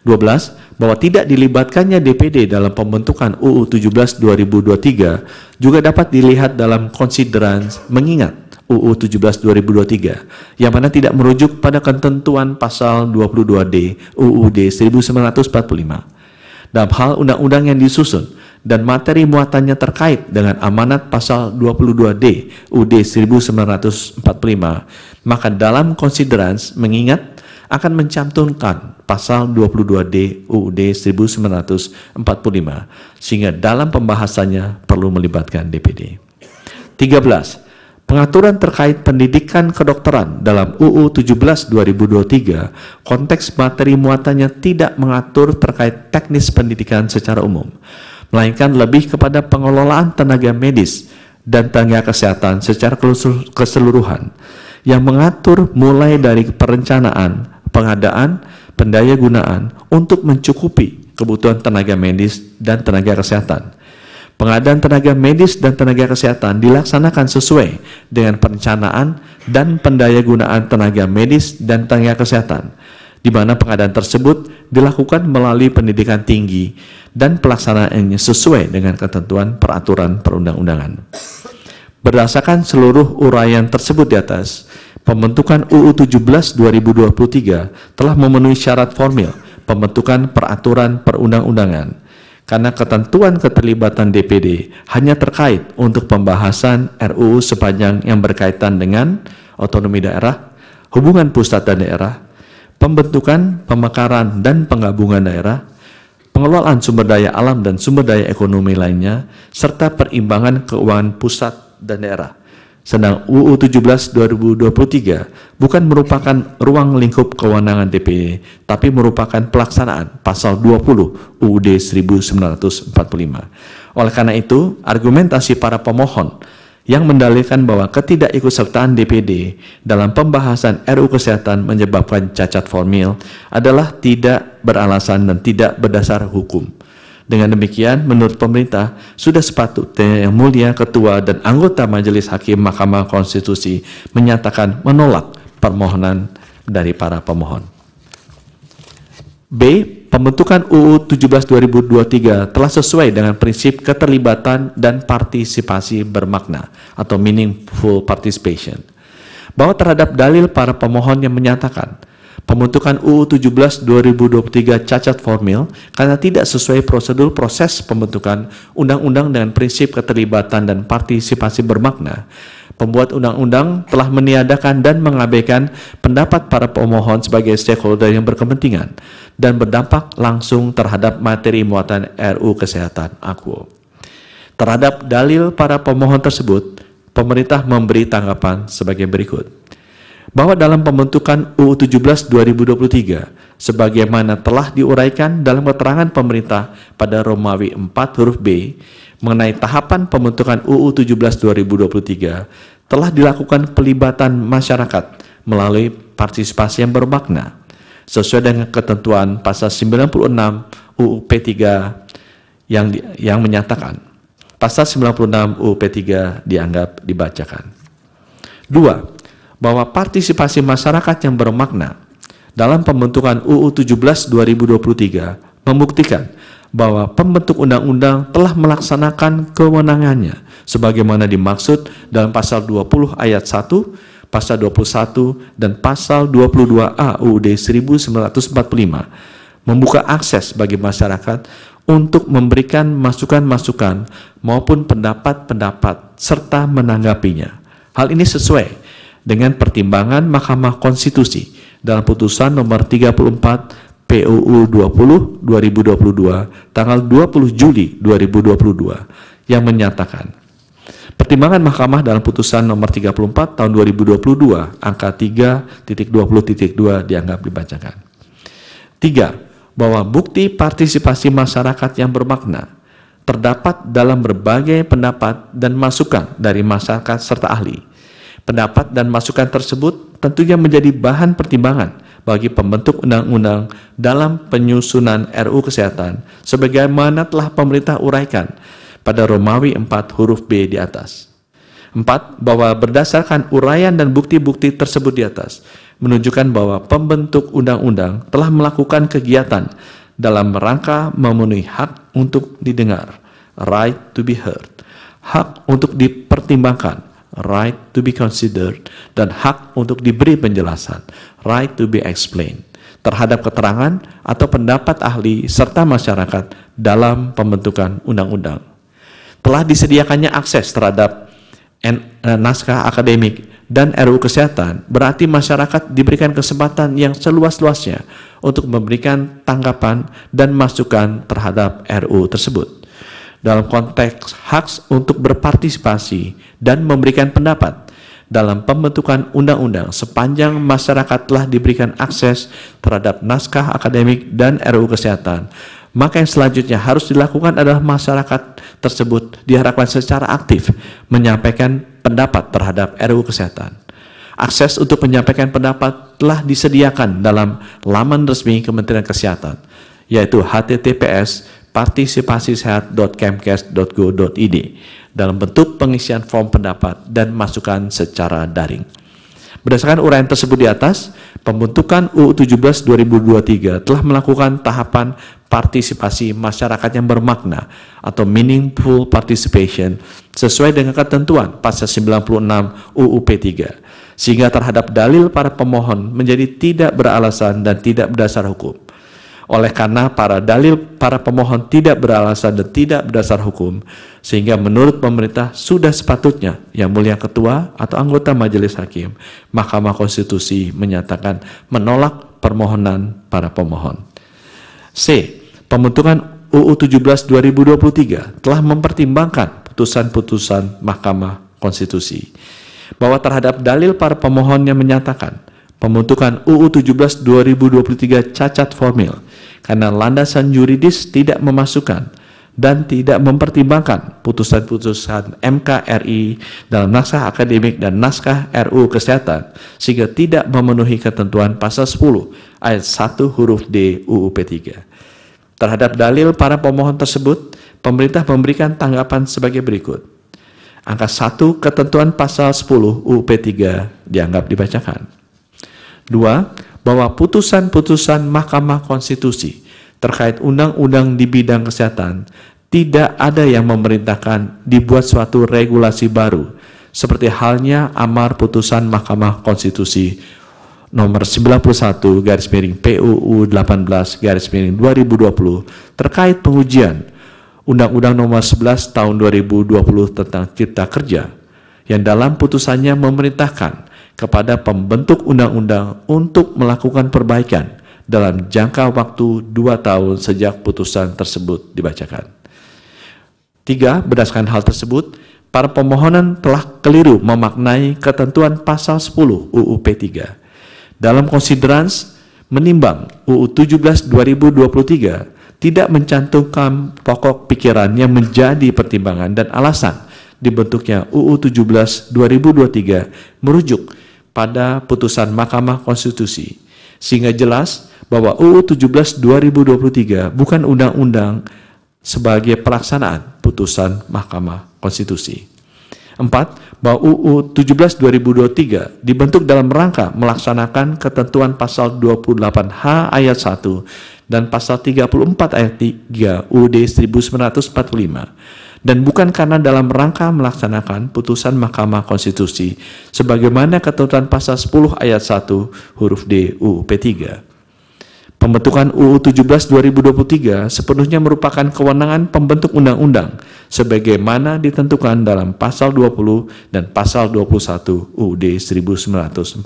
12. Bahwa tidak dilibatkannya DPD dalam pembentukan UU 17 2023 juga dapat dilihat dalam konsideran mengingat UU 17 2023 yang mana tidak merujuk pada ketentuan pasal 22D UUD 1945. Dalam hal undang-undang yang disusun dan materi muatannya terkait dengan amanat pasal 22D UUD 1945, maka dalam considerance mengingat akan mencantumkan pasal 22D UUD 1945 sehingga dalam pembahasannya perlu melibatkan DPD. 13. Pengaturan terkait pendidikan kedokteran dalam UU 17/2023, konteks materi muatannya tidak mengatur terkait teknis pendidikan secara umum, melainkan lebih kepada pengelolaan tenaga medis dan tenaga kesehatan secara keseluruhan, yang mengatur mulai dari perencanaan, pengadaan, pendayagunaan untuk mencukupi kebutuhan tenaga medis dan tenaga kesehatan. Pengadaan tenaga medis dan tenaga kesehatan dilaksanakan sesuai dengan perencanaan dan pendayagunaan tenaga medis dan tenaga kesehatan, di mana pengadaan tersebut dilakukan melalui pendidikan tinggi dan pelaksanaannya sesuai dengan ketentuan peraturan perundang-undangan. Berdasarkan seluruh uraian tersebut di atas, pembentukan UU 17/2023 telah memenuhi syarat formil pembentukan peraturan perundang-undangan, karena ketentuan keterlibatan DPD hanya terkait untuk pembahasan RUU sepanjang yang berkaitan dengan otonomi daerah, hubungan pusat dan daerah, pembentukan, pemekaran, dan penggabungan daerah, pengelolaan sumber daya alam dan sumber daya ekonomi lainnya, serta perimbangan keuangan pusat dan daerah. Sedang UU 17/2023 bukan merupakan ruang lingkup kewenangan DPD, tapi merupakan pelaksanaan pasal 20 UUD 1945. Oleh karena itu, argumentasi para pemohon yang mendalilkan bahwa ketidakikutsertaan DPD dalam pembahasan RUU Kesehatan menyebabkan cacat formil adalah tidak beralasan dan tidak berdasar hukum. Dengan demikian, menurut pemerintah, sudah sepatutnya Yang Mulia Ketua dan anggota Majelis Hakim Mahkamah Konstitusi menyatakan menolak permohonan dari para pemohon. B. Pembentukan UU 17/2023 telah sesuai dengan prinsip keterlibatan dan partisipasi bermakna atau meaningful participation. Bahwa terhadap dalil para pemohon yang menyatakan pembentukan UU 17/2023 cacat formil karena tidak sesuai prosedur proses pembentukan undang-undang dengan prinsip keterlibatan dan partisipasi bermakna, pembuat undang-undang telah meniadakan dan mengabaikan pendapat para pemohon sebagai stakeholder yang berkepentingan dan berdampak langsung terhadap materi muatan RUU Kesehatan Akuo. Terhadap dalil para pemohon tersebut, pemerintah memberi tanggapan sebagai berikut. Bahwa dalam pembentukan UU 17/2023, sebagaimana telah diuraikan dalam keterangan pemerintah pada Romawi 4 huruf B, mengenai tahapan pembentukan UU 17/2023, telah dilakukan pelibatan masyarakat melalui partisipasi yang bermakna, sesuai dengan ketentuan pasal 96 UU P3 yang menyatakan, pasal 96 UU P3 dianggap dibacakan. 2. Bahwa partisipasi masyarakat yang bermakna dalam pembentukan UU 17/2023 membuktikan bahwa pembentuk undang-undang telah melaksanakan kewenangannya sebagaimana dimaksud dalam pasal 20 ayat 1, pasal 21, dan pasal 22A UUD 1945, membuka akses bagi masyarakat untuk memberikan masukan-masukan maupun pendapat-pendapat serta menanggapinya. Hal ini sesuai dengan pertimbangan Mahkamah Konstitusi dalam putusan nomor 34 PUU 20/2022 tanggal 20 Juli 2022 yang menyatakan pertimbangan Mahkamah dalam putusan nomor 34 tahun 2022 angka 3.20.2 dianggap dibacakan. 3. Bahwa bukti partisipasi masyarakat yang bermakna terdapat dalam berbagai pendapat dan masukan dari masyarakat serta ahli. Pendapat dan masukan tersebut tentunya menjadi bahan pertimbangan bagi pembentuk undang-undang dalam penyusunan RUU Kesehatan sebagaimana telah pemerintah uraikan pada Romawi 4 huruf B di atas. 4. Bahwa berdasarkan uraian dan bukti-bukti tersebut di atas menunjukkan bahwa pembentuk undang-undang telah melakukan kegiatan dalam rangka memenuhi hak untuk didengar, right to be heard, hak untuk dipertimbangkan, right to be considered, dan hak untuk diberi penjelasan, right to be explained, terhadap keterangan atau pendapat ahli serta masyarakat dalam pembentukan undang-undang. Telah disediakannya akses terhadap naskah akademik dan RUU Kesehatan, berarti masyarakat diberikan kesempatan yang seluas-luasnya untuk memberikan tanggapan dan masukan terhadap RUU tersebut. Dalam konteks hak untuk berpartisipasi dan memberikan pendapat dalam pembentukan undang-undang, sepanjang masyarakat telah diberikan akses terhadap naskah akademik dan RUU Kesehatan, maka yang selanjutnya harus dilakukan adalah masyarakat tersebut diharapkan secara aktif menyampaikan pendapat terhadap RUU Kesehatan. Akses untuk menyampaikan pendapat telah disediakan dalam laman resmi Kementerian Kesehatan, yaitu https://partisipasisehat.kemkes.go.id dalam bentuk pengisian form pendapat dan masukan secara daring. Berdasarkan uraian tersebut di atas, pembentukan UU 17 2023 telah melakukan tahapan partisipasi masyarakat yang bermakna atau meaningful participation sesuai dengan ketentuan pasal 96 UU P3, sehingga terhadap dalil para pemohon menjadi tidak beralasan dan tidak berdasar hukum. Oleh karena dalil para pemohon tidak beralasan dan tidak berdasar hukum, sehingga menurut pemerintah sudah sepatutnya Yang Mulia Ketua atau anggota Majelis Hakim Mahkamah Konstitusi menyatakan menolak permohonan para pemohon. C. Pembentukan UU 17 2023 telah mempertimbangkan putusan-putusan Mahkamah Konstitusi bahwa terhadap dalil para pemohon yang menyatakan pembentukan UU 17 2023 cacat formil karena landasan yuridis tidak memasukkan dan tidak mempertimbangkan putusan-putusan MK.RI dalam naskah akademik dan naskah RUU Kesehatan, sehingga tidak memenuhi ketentuan pasal 10 ayat 1 huruf D UU P3. Terhadap dalil para pemohon tersebut, pemerintah memberikan tanggapan sebagai berikut. Angka 1, ketentuan pasal 10 UU P3 dianggap dibacakan. 2, bahwa putusan-putusan Mahkamah Konstitusi terkait undang-undang di bidang kesehatan tidak ada yang memerintahkan dibuat suatu regulasi baru, seperti halnya amar putusan Mahkamah Konstitusi nomor 91/PUU 18/2020 terkait pengujian Undang-Undang nomor 11 tahun 2020 tentang Cipta Kerja, yang dalam putusannya memerintahkan kepada pembentuk undang-undang untuk melakukan perbaikan dalam jangka waktu 2 tahun sejak putusan tersebut dibacakan. 3. Berdasarkan hal tersebut, para pemohonan telah keliru memaknai ketentuan pasal 10 UU P3. Dalam konsiderans menimbang UU 17 2023 tidak mencantumkan pokok pikiran yang menjadi pertimbangan dan alasan dibentuknya UU 17 2023 merujuk pada putusan Mahkamah Konstitusi, sehingga jelas bahwa UU 17 2023 bukan undang-undang sebagai pelaksanaan putusan Mahkamah Konstitusi. 4. Bahwa UU 17 2023 dibentuk dalam rangka melaksanakan ketentuan pasal 28H ayat 1 dan pasal 34 ayat 3 UUD 1945 dan bukan karena dalam rangka melaksanakan putusan Mahkamah Konstitusi sebagaimana ketentuan pasal 10 ayat 1 huruf D UU P3. Pembentukan UU 17 2023 sepenuhnya merupakan kewenangan pembentuk undang-undang sebagaimana ditentukan dalam pasal 20 dan pasal 21 UUD 1945.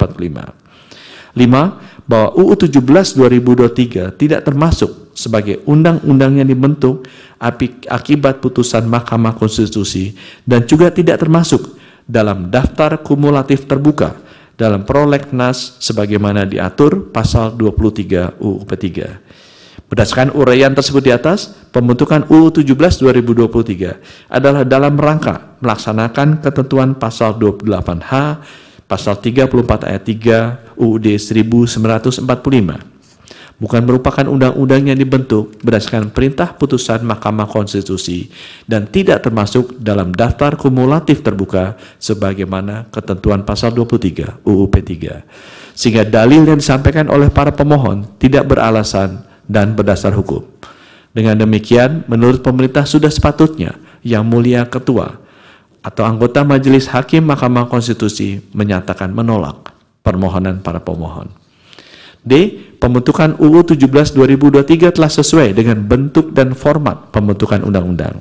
5. Bahwa UU 17 2023 tidak termasuk sebagai undang-undang yang dibentuk akibat putusan Mahkamah Konstitusi dan juga tidak termasuk dalam daftar kumulatif terbuka dalam prolegnas sebagaimana diatur pasal 23 UU P3. Berdasarkan uraian tersebut di atas, pembentukan UU 17 2023 adalah dalam rangka melaksanakan ketentuan pasal 28H, pasal 34 ayat 3 UUD 1945. Bukan merupakan undang-undang yang dibentuk berdasarkan perintah putusan Mahkamah Konstitusi dan tidak termasuk dalam daftar kumulatif terbuka sebagaimana ketentuan pasal 23 UU P3. Sehingga dalil yang disampaikan oleh para pemohon tidak beralasan dan berdasar hukum. Dengan demikian, menurut pemerintah sudah sepatutnya Yang Mulia Ketua atau anggota Majelis Hakim Mahkamah Konstitusi menyatakan menolak permohonan para pemohon. D. Pembentukan UU 17/2023 telah sesuai dengan bentuk dan format pembentukan undang-undang.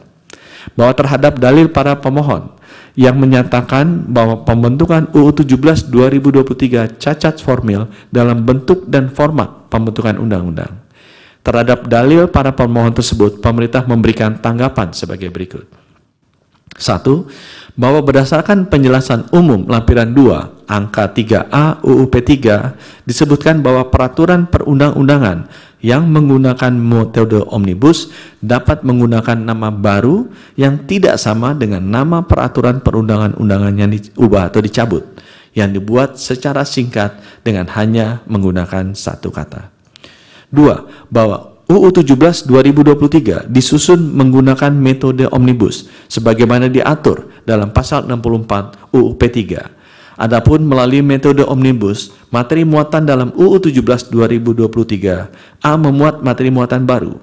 Bahwa terhadap dalil para pemohon yang menyatakan bahwa pembentukan UU 17/2023 cacat formil dalam bentuk dan format pembentukan undang-undang. Terhadap dalil para pemohon tersebut, pemerintah memberikan tanggapan sebagai berikut. 1. Bahwa berdasarkan penjelasan umum lampiran 2, angka 3A UU P3, disebutkan bahwa peraturan perundang-undangan yang menggunakan metode omnibus dapat menggunakan nama baru yang tidak sama dengan nama peraturan perundang-undangan yang diubah atau dicabut, yang dibuat secara singkat dengan hanya menggunakan satu kata. 2. Bahwa UU 17/2023 disusun menggunakan metode omnibus sebagaimana diatur dalam pasal 64 UU P3. Adapun melalui metode omnibus, materi muatan dalam UU 17/2023 A. Memuat materi muatan baru,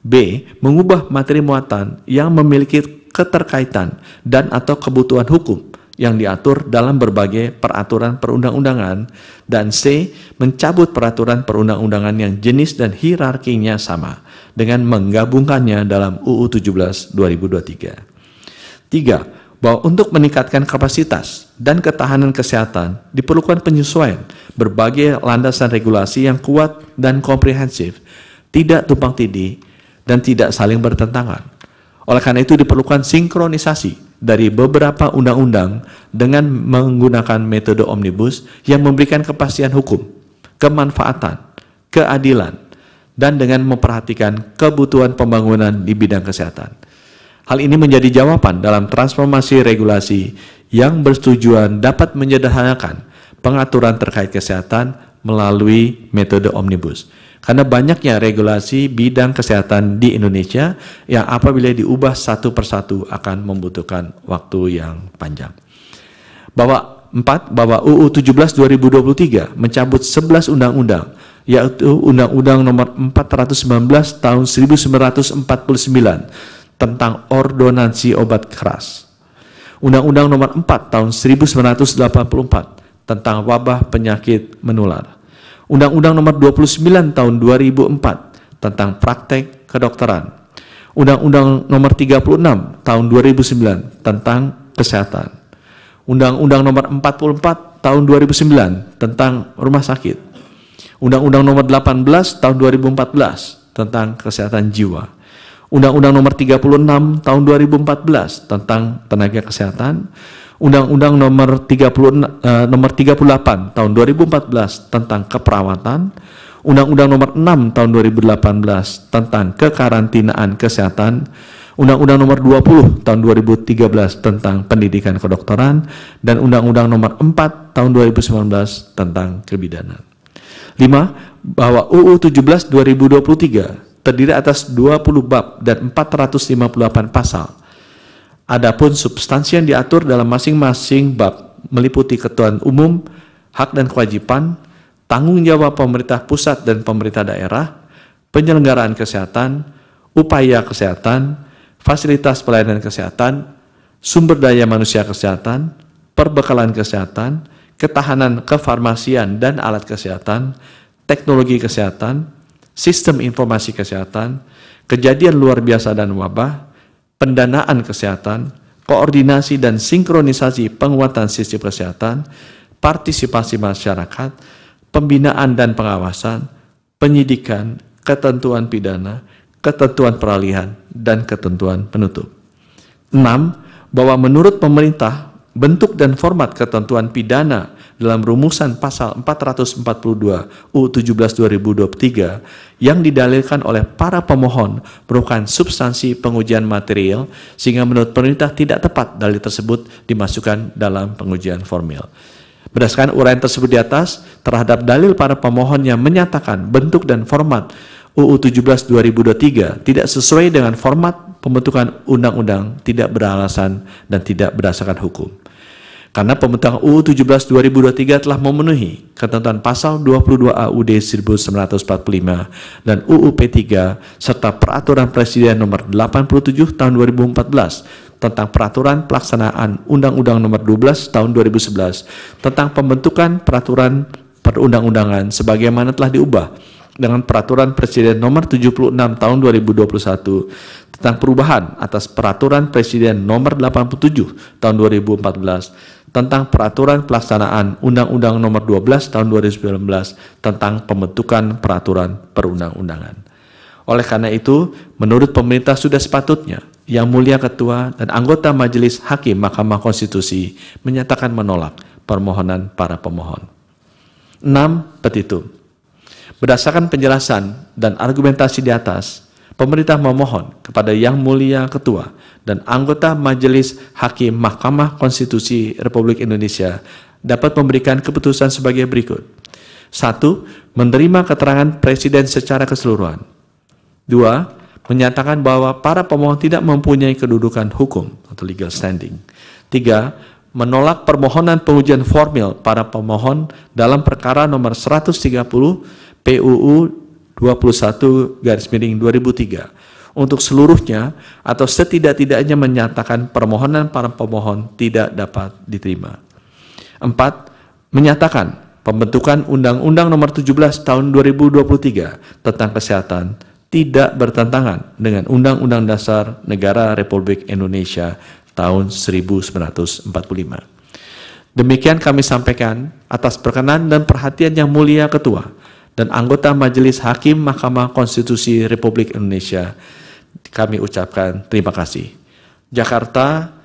B. Mengubah materi muatan yang memiliki keterkaitan dan atau kebutuhan hukum yang diatur dalam berbagai peraturan perundang-undangan, dan C. Mencabut peraturan perundang-undangan yang jenis dan hierarkinya sama dengan menggabungkannya dalam UU 17/2023. 3. Bahwa untuk meningkatkan kapasitas dan ketahanan kesehatan diperlukan penyesuaian berbagai landasan regulasi yang kuat dan komprehensif, tidak tumpang tindih, dan tidak saling bertentangan. Oleh karena itu diperlukan sinkronisasi dari beberapa undang-undang dengan menggunakan metode omnibus yang memberikan kepastian hukum, kemanfaatan, keadilan, dan dengan memperhatikan kebutuhan pembangunan di bidang kesehatan. Hal ini menjadi jawaban dalam transformasi regulasi yang bertujuan dapat menyederhanakan pengaturan terkait kesehatan melalui metode omnibus. Karena banyaknya regulasi bidang kesehatan di Indonesia yang apabila diubah satu persatu akan membutuhkan waktu yang panjang. Bahwa UU 17/2023 mencabut 11 undang-undang, yaitu Undang-Undang Nomor 419 Tahun 1949 tentang ordonansi obat keras, Undang-Undang Nomor 4 Tahun 1984 tentang wabah penyakit menular, Undang-Undang Nomor 29 Tahun 2004 tentang praktek kedokteran, Undang-Undang Nomor 36 Tahun 2009 tentang kesehatan, Undang-Undang Nomor 44 Tahun 2009 tentang rumah sakit, Undang-Undang Nomor 18 Tahun 2014 tentang kesehatan jiwa, Undang-Undang Nomor 36 Tahun 2014 tentang tenaga kesehatan, Undang-Undang Nomor 38 Tahun 2014 tentang keperawatan, Undang-Undang Nomor 6 Tahun 2018 tentang kekarantinaan kesehatan, Undang-Undang Nomor 20 Tahun 2013 tentang pendidikan kedokteran, dan Undang-Undang Nomor 4 Tahun 2019 tentang kebidanan. 5. Bahwa UU 17/2023 terdiri atas 20 bab dan 458 pasal. Adapun substansi yang diatur dalam masing-masing bab meliputi ketentuan umum, hak dan kewajiban, tanggung jawab pemerintah pusat dan pemerintah daerah, penyelenggaraan kesehatan, upaya kesehatan, fasilitas pelayanan kesehatan, sumber daya manusia kesehatan, perbekalan kesehatan, ketahanan kefarmasian dan alat kesehatan, teknologi kesehatan, sistem informasi kesehatan, kejadian luar biasa dan wabah, pendanaan kesehatan, koordinasi dan sinkronisasi penguatan sistem kesehatan, partisipasi masyarakat, pembinaan dan pengawasan, penyidikan, ketentuan pidana, ketentuan peralihan, dan ketentuan penutup. 6. Bahwa menurut pemerintah, bentuk dan format ketentuan pidana dalam rumusan pasal 442 UU 17/2023 yang didalilkan oleh para pemohon merupakan substansi pengujian material, sehingga menurut pemerintah tidak tepat dalil tersebut dimasukkan dalam pengujian formil. Berdasarkan uraian tersebut di atas, terhadap dalil para pemohon yang menyatakan bentuk dan format UU 17/2023 tidak sesuai dengan format pembentukan undang-undang, tidak beralasan dan tidak berdasarkan hukum. Karena pembentukan UU 17/2023 telah memenuhi ketentuan pasal 22A UUD 1945 dan UU P3 serta Peraturan Presiden Nomor 87 Tahun 2014 tentang Peraturan Pelaksanaan Undang-Undang Nomor 12 Tahun 2011 tentang pembentukan peraturan perundang-undangan sebagaimana telah diubah dengan Peraturan Presiden Nomor 76 Tahun 2021 tentang perubahan atas Peraturan Presiden Nomor 87 Tahun 2014 tentang Peraturan Pelaksanaan Undang-Undang Nomor 12 Tahun 2019 tentang pembentukan peraturan perundang-undangan. Oleh karena itu, menurut pemerintah sudah sepatutnya Yang Mulia Ketua dan anggota Majelis Hakim Mahkamah Konstitusi menyatakan menolak permohonan para pemohon. 6. Petitum. Berdasarkan penjelasan dan argumentasi di atas, pemerintah memohon kepada Yang Mulia Ketua dan anggota Majelis Hakim Mahkamah Konstitusi Republik Indonesia dapat memberikan keputusan sebagai berikut. 1. Menerima keterangan Presiden secara keseluruhan. 2. Menyatakan bahwa para pemohon tidak mempunyai kedudukan hukum atau legal standing. 3. Menolak permohonan pengujian formil para pemohon dalam perkara nomor 130 PUU 21/2003 untuk seluruhnya atau setidak-tidaknya menyatakan permohonan para pemohon tidak dapat diterima. 4. Menyatakan pembentukan Undang-Undang Nomor 17 Tahun 2023 tentang Kesehatan tidak bertentangan dengan Undang-Undang Dasar Negara Republik Indonesia tahun 1945. Demikian kami sampaikan atas perkenan dan perhatian Yang Mulia Ketua dan anggota Majelis Hakim Mahkamah Konstitusi Republik Indonesia. Kami ucapkan terima kasih. Jakarta,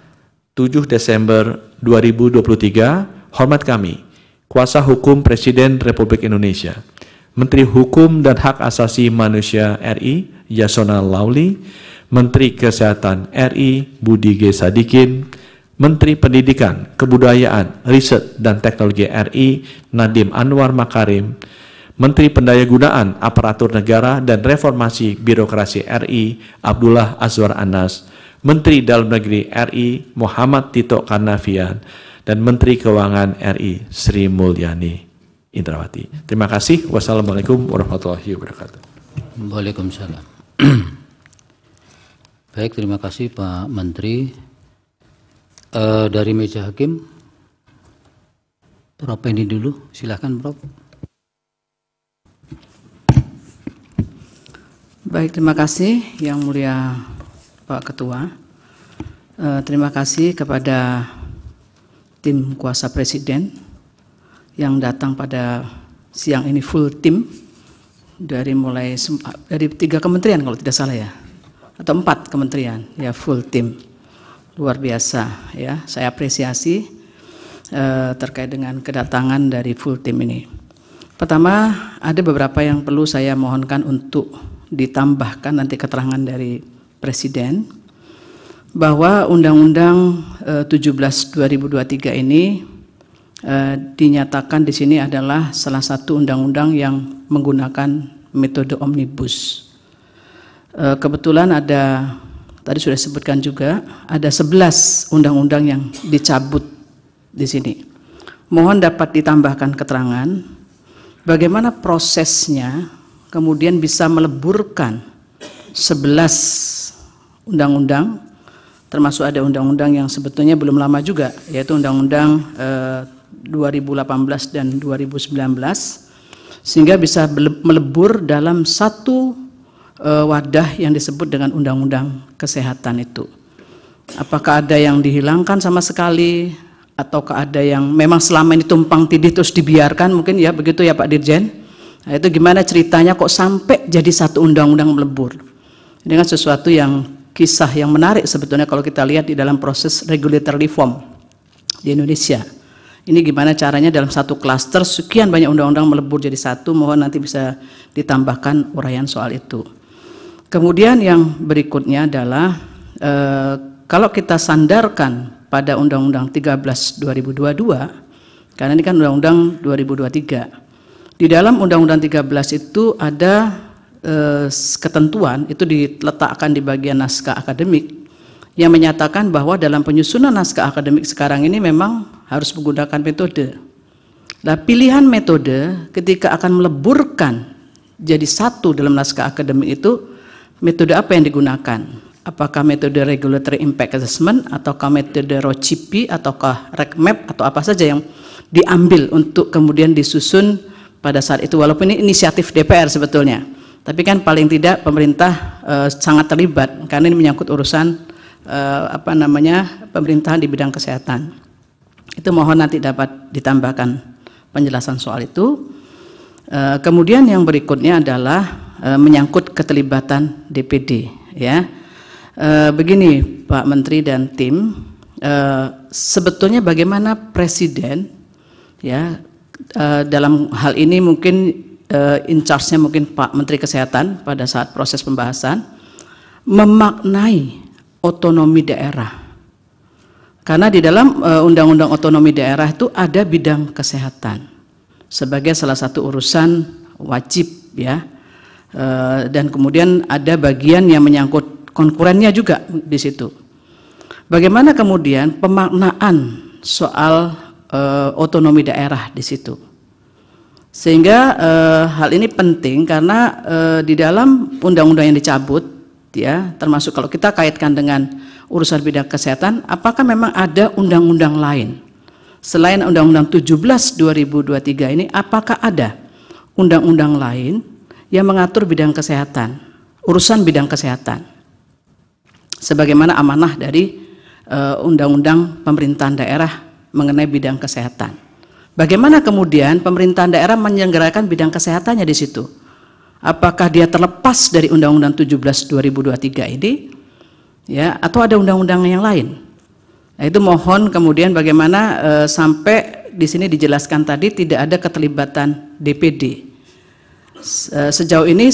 7 Desember 2023, hormat kami, Kuasa Hukum Presiden Republik Indonesia, Menteri Hukum dan Hak Asasi Manusia RI, Yasona Lauli, Menteri Kesehatan RI, Budi G. Sadikin, Menteri Pendidikan, Kebudayaan, Riset, dan Teknologi RI, Nadiem Anwar Makarim, Menteri Pendayagunaan Aparatur Negara dan Reformasi Birokrasi RI, Abdullah Azwar Anas, Menteri Dalam Negeri RI, Muhammad Tito Karnavian, dan Menteri Keuangan RI, Sri Mulyani Indrawati. Terima kasih. Wassalamualaikum warahmatullahi wabarakatuh. Waalaikumsalam. Baik, terima kasih Pak Menteri. Dari meja hakim, Prof. Pendi dulu, silakan Prof. Baik, terima kasih Yang Mulia Pak Ketua. Terima kasih kepada tim kuasa Presiden yang datang pada siang ini full tim dari 3 kementerian kalau tidak salah ya. Atau 4 kementerian, ya full tim, luar biasa ya. Saya apresiasi terkait dengan kedatangan dari full tim ini. Pertama, ada beberapa yang perlu saya mohonkan untuk ditambahkan nanti keterangan dari Presiden, bahwa Undang-Undang 17/2023 ini dinyatakan di sini adalah salah satu undang-undang yang menggunakan metode omnibus. Kebetulan ada, tadi sudah disebutkan juga, ada 11 undang-undang yang dicabut di sini. Mohon dapat ditambahkan keterangan bagaimana prosesnya kemudian bisa meleburkan 11 undang-undang, termasuk ada undang-undang yang sebetulnya belum lama juga, yaitu Undang-Undang 2018 dan 2019, sehingga bisa melebur dalam satu wadah yang disebut dengan Undang-Undang Kesehatan itu. Apakah ada yang dihilangkan sama sekali, ataukah ada yang memang selama ini tumpang tindih terus dibiarkan, mungkin ya begitu ya Pak Dirjen. Nah, itu gimana ceritanya kok sampai jadi satu undang-undang melebur. Ini kan sesuatu yang kisah yang menarik sebetulnya kalau kita lihat di dalam proses regulatory reform di Indonesia. Ini gimana caranya dalam satu klaster sekian banyak undang-undang melebur jadi satu. Mohon nanti bisa ditambahkan uraian soal itu. Kemudian yang berikutnya adalah kalau kita sandarkan pada Undang-Undang 13/2022, karena ini kan Undang-Undang 2023. Di dalam Undang-Undang 13 itu ada ketentuan, itu diletakkan di bagian naskah akademik, yang menyatakan bahwa dalam penyusunan naskah akademik sekarang ini memang harus menggunakan metode. Nah, pilihan metode ketika akan meleburkan jadi satu dalam naskah akademik itu, metode apa yang digunakan? apakah metode regulatory impact assessment, ataukah metode ROCP, ataukah RECMAP, atau apa saja yang diambil untuk kemudian disusun pada saat itu, walaupun ini inisiatif DPR sebetulnya, tapi kan paling tidak pemerintah sangat terlibat karena ini menyangkut urusan pemerintahan di bidang kesehatan. Itu mohon nanti dapat ditambahkan penjelasan soal itu. Kemudian yang berikutnya adalah menyangkut keterlibatan DPD, ya. Begini Pak Menteri dan tim, sebetulnya bagaimana Presiden, ya, dalam hal ini mungkin in charge-nya mungkin Pak Menteri Kesehatan pada saat proses pembahasan memaknai otonomi daerah, karena di dalam Undang-Undang Otonomi Daerah itu ada bidang kesehatan sebagai salah satu urusan wajib, ya. Dan kemudian ada bagian yang menyangkut konkurennya juga di situ. Bagaimana kemudian pemaknaan soal otonomi daerah di situ? Sehingga hal ini penting karena di dalam undang-undang yang dicabut, ya, termasuk kalau kita kaitkan dengan urusan bidang kesehatan, apakah memang ada undang-undang lain selain Undang-Undang 17/2023 ini? Apakah ada undang-undang lain yang mengatur bidang kesehatan, urusan bidang kesehatan, sebagaimana amanah dari Undang-Undang Pemerintahan Daerah mengenai bidang kesehatan? Bagaimana kemudian pemerintahan daerah menyelenggarakan bidang kesehatannya di situ? Apakah dia terlepas dari Undang-Undang 17/2023 ini, ya, atau ada undang-undang yang lain? Nah, itu mohon kemudian bagaimana sampai di sini dijelaskan tadi tidak ada keterlibatan DPD. Sejauh ini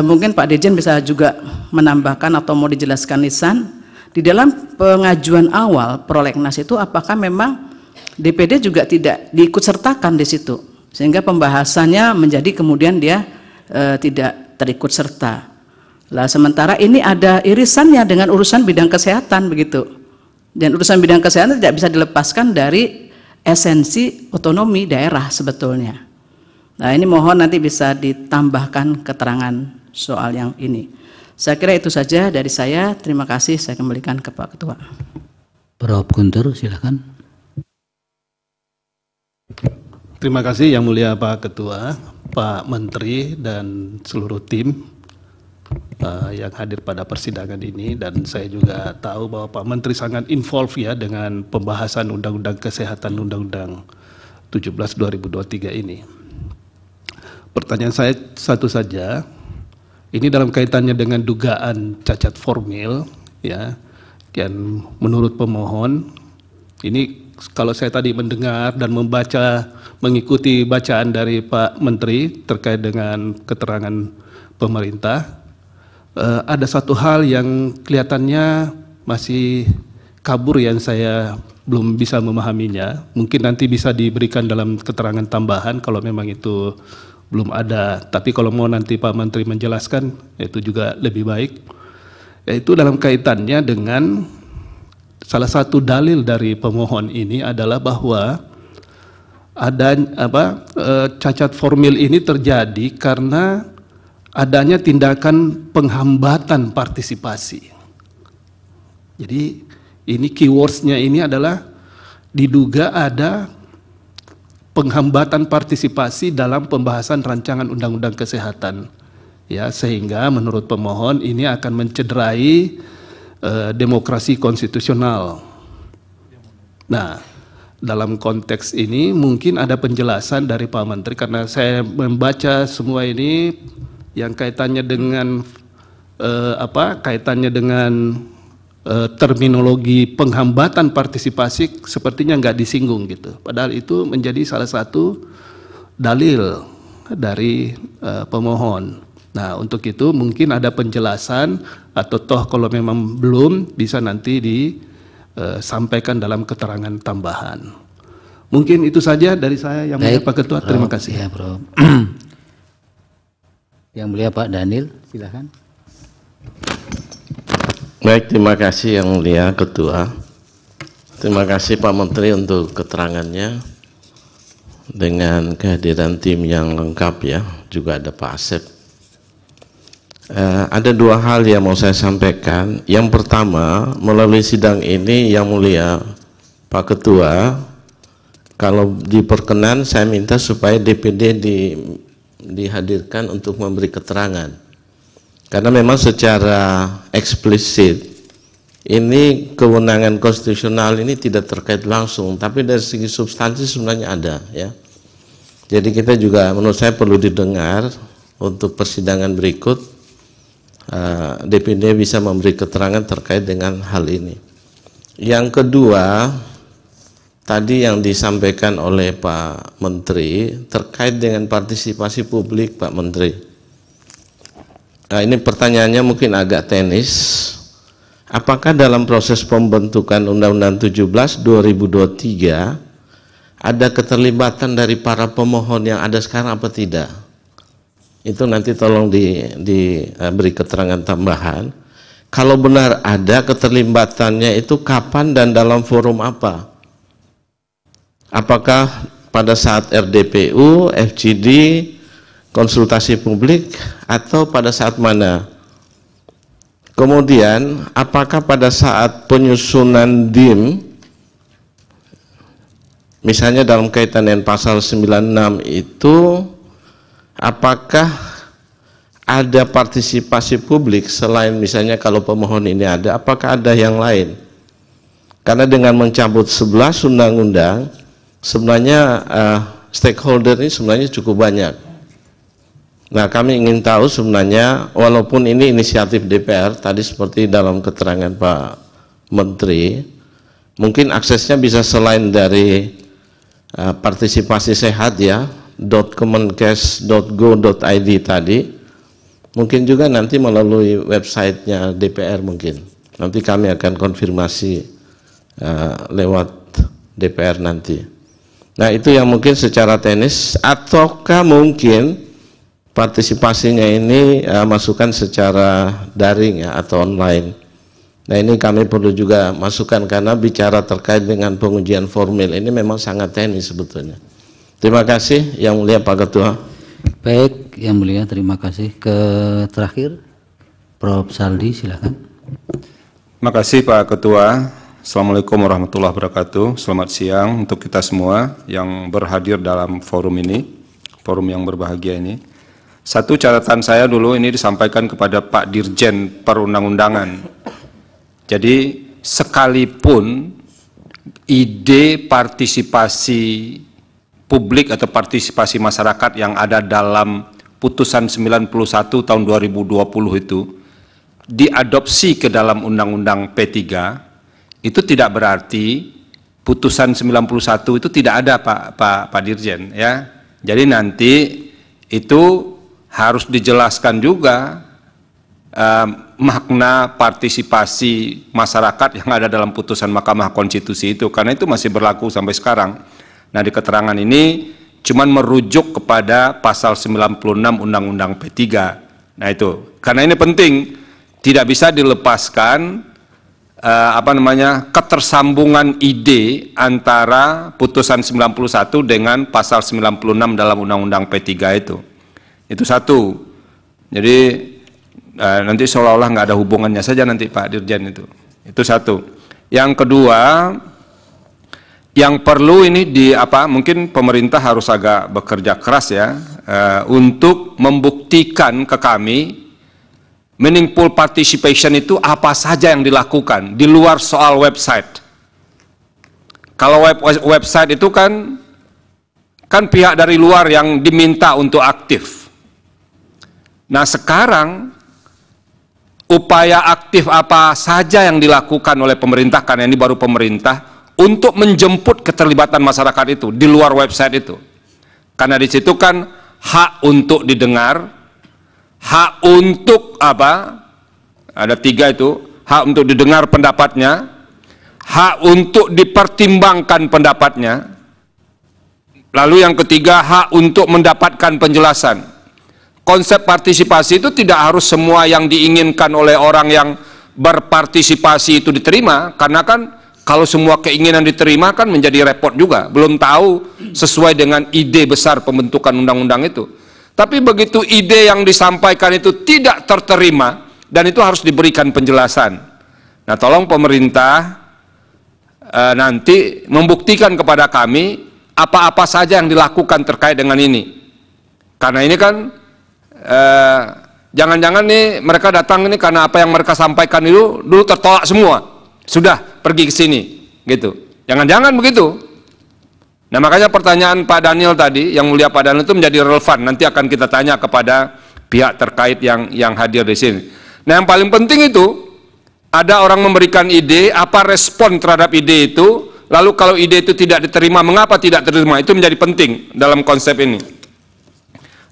mungkin Pak Dirjen bisa juga menambahkan atau mau dijelaskan lisan di dalam pengajuan awal prolegnas itu, apakah memang DPD juga tidak diikutsertakan di situ sehingga pembahasannya menjadi kemudian dia tidak terikut serta. Lah sementara ini ada irisannya dengan urusan bidang kesehatan begitu, dan urusan bidang kesehatan tidak bisa dilepaskan dari esensi otonomi daerah sebetulnya. Nah, ini mohon nanti bisa ditambahkan keterangan soal yang ini. Saya kira itu saja dari saya. Terima kasih. Saya kembalikan ke Pak Ketua. Prof. Guntur, silakan. Terima kasih Yang Mulia Pak Ketua, Pak Menteri, dan seluruh tim yang hadir pada persidangan ini. Dan saya juga tahu bahwa Pak Menteri sangat involved, ya, dengan pembahasan Undang-Undang Kesehatan, Undang-Undang 17/2023 ini. Pertanyaan saya satu saja, ini dalam kaitannya dengan dugaan cacat formil, ya, dan menurut pemohon, ini kalau saya tadi mendengar dan membaca, mengikuti bacaan dari Pak Menteri terkait dengan keterangan pemerintah, ada satu hal yang kelihatannya masih kabur yang saya belum bisa memahaminya. Mungkin nanti bisa diberikan dalam keterangan tambahan kalau memang itu belum ada, tapi kalau mau nanti Pak Menteri menjelaskan, itu juga lebih baik. Yaitu dalam kaitannya dengan salah satu dalil dari pemohon ini adalah bahwa ada cacat formil ini terjadi karena adanya tindakan penghambatan partisipasi. Jadi ini keywordsnya ini adalah diduga ada penghambatan partisipasi dalam pembahasan rancangan undang-undang kesehatan, ya, sehingga menurut pemohon ini akan mencederai demokrasi konstitusional. Nah, dalam konteks ini mungkin ada penjelasan dari Pak Menteri, karena saya membaca semua ini yang kaitannya dengan kaitannya dengan terminologi penghambatan partisipasi sepertinya nggak disinggung gitu. Padahal itu menjadi salah satu dalil dari pemohon. Nah, untuk itu mungkin ada penjelasan atau toh kalau memang belum bisa nanti disampaikan dalam keterangan tambahan. Mungkin itu saja dari saya, Yang Mulia Pak Ketua. Terima kasih. Ya, Bro. Yang Mulia Pak Daniel, silakan. Baik, terima kasih Yang Mulia Ketua. Terima kasih Pak Menteri untuk keterangannya dengan kehadiran tim yang lengkap, ya. Juga ada Pak Asep. Ada dua hal yang mau saya sampaikan. Yang pertama, melalui sidang ini yang mulia Pak Ketua, kalau diperkenan saya minta supaya DPD dihadirkan untuk memberi keterangan. Karena memang secara eksplisit ini kewenangan konstitusional ini tidak terkait langsung, tapi dari segi substansi sebenarnya ada, ya. Jadi kita juga menurut saya perlu didengar untuk persidangan berikut, DPD bisa memberi keterangan terkait dengan hal ini. Yang kedua, tadi yang disampaikan oleh Pak Menteri terkait dengan partisipasi publik, Pak Menteri. Nah, ini pertanyaannya mungkin agak teknis. Apakah dalam proses pembentukan Undang-Undang 17 2023 ada keterlibatan dari para pemohon yang ada sekarang apa tidak? Itu nanti tolong diberi keterangan tambahan. Kalau benar ada keterlibatannya itu kapan dan dalam forum apa? Apakah pada saat RDPU, FGD, konsultasi publik, atau pada saat mana? Kemudian, apakah pada saat penyusunan DIM, misalnya dalam kaitan dengan pasal 96 itu, apakah ada partisipasi publik selain misalnya kalau pemohon ini ada, apakah ada yang lain? Karena dengan mencabut 11 undang-undang, sebenarnya stakeholder ini sebenarnya cukup banyak. Nah, kami ingin tahu sebenarnya, walaupun ini inisiatif DPR, tadi seperti dalam keterangan Pak Menteri, mungkin aksesnya bisa selain dari partisipasi sehat, ya, .kemenkes.go.id tadi, mungkin juga nanti melalui websitenya DPR mungkin. Nanti kami akan konfirmasi lewat DPR nanti. Nah, itu yang mungkin secara teknis, ataukah mungkin partisipasinya ini masukan secara daring, ya, atau online. Nah, ini kami perlu juga masukan karena bicara terkait dengan pengujian formil ini memang sangat teknis sebetulnya. Terima kasih Yang Mulia Pak Ketua. Baik, Yang Mulia, terima kasih. Terakhir, Prof. Saldi, silakan. Terima kasih Pak Ketua. Assalamualaikum warahmatullahi wabarakatuh. Selamat siang untuk kita semua yang berhadir dalam forum ini, forum yang berbahagia ini. Satu catatan saya dulu ini disampaikan kepada Pak Dirjen Perundang-undangan. Jadi sekalipun ide partisipasi publik atau partisipasi masyarakat yang ada dalam putusan 91 tahun 2020 itu diadopsi ke dalam Undang-Undang P3, itu tidak berarti putusan 91 itu tidak ada, Pak Dirjen, ya. Jadi nanti itu harus dijelaskan juga makna partisipasi masyarakat yang ada dalam putusan Mahkamah Konstitusi itu, karena itu masih berlaku sampai sekarang. Nah, di keterangan ini cuman merujuk kepada pasal 96 Undang-Undang P3. Nah, itu karena ini penting, tidak bisa dilepaskan ketersambungan ide antara putusan 91 dengan pasal 96 dalam Undang-Undang P3 itu. Itu satu. Jadi nanti seolah-olah nggak ada hubungannya saja nanti Pak Dirjen itu. Itu satu. Yang kedua, yang perlu ini mungkin pemerintah harus agak bekerja keras, ya, untuk membuktikan ke kami meaningful participation itu apa saja yang dilakukan di luar soal website. Kalau website itu kan pihak dari luar yang diminta untuk aktif. Nah, sekarang upaya aktif apa saja yang dilakukan oleh pemerintah, karena ini baru pemerintah, untuk menjemput keterlibatan masyarakat itu di luar website itu. Karena di situ kan hak untuk didengar, hak untuk ada 3 itu, hak untuk didengar pendapatnya, hak untuk dipertimbangkan pendapatnya, lalu yang ketiga hak untuk mendapatkan penjelasan. Konsep partisipasi itu tidak harus semua yang diinginkan oleh orang yang berpartisipasi itu diterima, karena kan kalau semua keinginan diterima kan menjadi repot juga, belum tahu sesuai dengan ide besar pembentukan undang-undang itu. Tapi begitu ide yang disampaikan itu tidak terterima, dan itu harus diberikan penjelasan. Nah, tolong pemerintah nanti membuktikan kepada kami apa-apa saja yang dilakukan terkait dengan ini. Karena ini kan jangan-jangan nih mereka datang ini karena apa yang mereka sampaikan itu dulu tertolak semua, sudah pergi ke sini, gitu. Jangan-jangan begitu. Nah, makanya pertanyaan Pak Daniel tadi, yang mulia Pak Daniel itu menjadi relevan. Nanti akan kita tanya kepada pihak terkait yang hadir di sini. Nah, yang paling penting itu ada orang memberikan ide, apa respon terhadap ide itu, lalu kalau ide itu tidak diterima, mengapa tidak diterima, itu menjadi penting dalam konsep ini.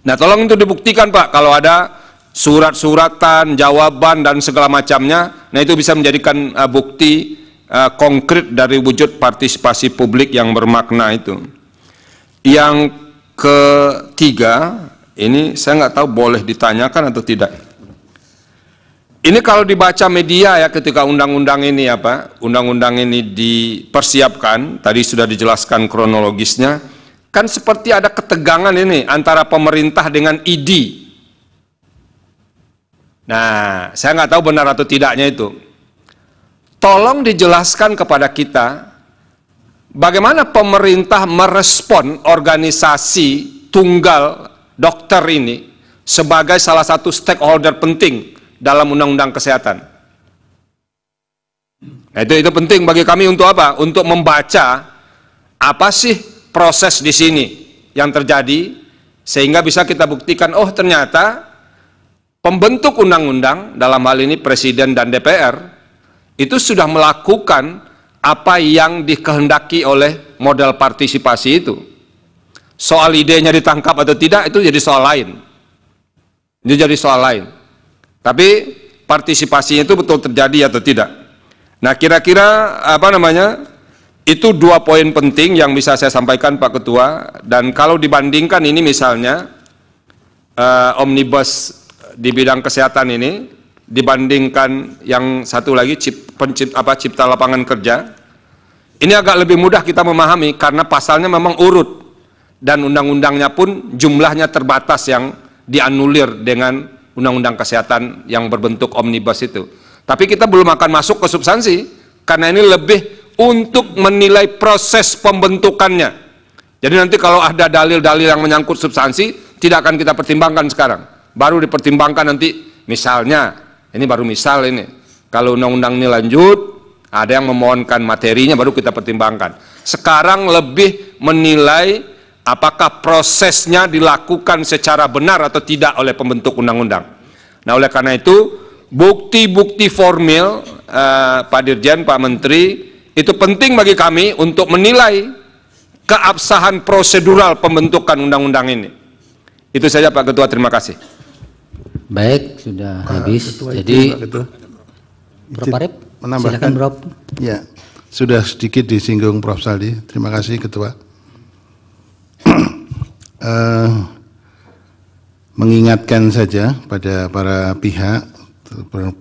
Nah, tolong itu dibuktikan Pak, kalau ada surat-suratan, jawaban, dan segala macamnya, nah itu bisa menjadikan bukti konkret dari wujud partisipasi publik yang bermakna itu. Yang ketiga, ini saya nggak tahu boleh ditanyakan atau tidak. Ini kalau dibaca media ya, ketika undang-undang ini undang-undang ini dipersiapkan, tadi sudah dijelaskan kronologisnya, kan seperti ada ketegangan ini antara pemerintah dengan ID. Nah, saya nggak tahu benar atau tidaknya itu. Tolong dijelaskan kepada kita bagaimana pemerintah merespon organisasi tunggal dokter ini sebagai salah satu stakeholder penting dalam undang-undang kesehatan. Nah, itu penting bagi kami untuk apa? Untuk membaca apa sih proses di sini yang terjadi, sehingga bisa kita buktikan, oh ternyata pembentuk undang-undang, dalam hal ini Presiden dan DPR, itu sudah melakukan apa yang dikehendaki oleh model partisipasi itu. Soal idenya ditangkap atau tidak, itu jadi soal lain. Itu jadi soal lain. Tapi partisipasinya itu betul terjadi atau tidak. Nah, kira-kira itu 2 poin penting yang bisa saya sampaikan Pak Ketua. Dan kalau dibandingkan ini misalnya omnibus di bidang kesehatan ini dibandingkan yang satu lagi cipta lapangan kerja, ini agak lebih mudah kita memahami karena pasalnya memang urut dan undang-undangnya pun jumlahnya terbatas yang dianulir dengan undang-undang kesehatan yang berbentuk omnibus itu. Tapi kita belum akan masuk ke substansi karena ini lebih untuk menilai proses pembentukannya. Jadi nanti kalau ada dalil-dalil yang menyangkut substansi tidak akan kita pertimbangkan sekarang. Baru dipertimbangkan nanti, misalnya, ini baru misal ini, kalau undang-undang ini lanjut, ada yang memohonkan materinya baru kita pertimbangkan. Sekarang lebih menilai apakah prosesnya dilakukan secara benar atau tidak oleh pembentuk undang-undang. Nah, oleh karena itu, bukti-bukti formil, Pak Dirjen, Pak Menteri, itu penting bagi kami untuk menilai keabsahan prosedural pembentukan undang-undang ini. Itu saja Pak Ketua, terima kasih. Baik, sudah habis. Jadi, Prof. Arif, silakan Prof. Ya, sudah sedikit disinggung Prof. Saldi. Terima kasih Ketua. Mengingatkan saja pada para pihak,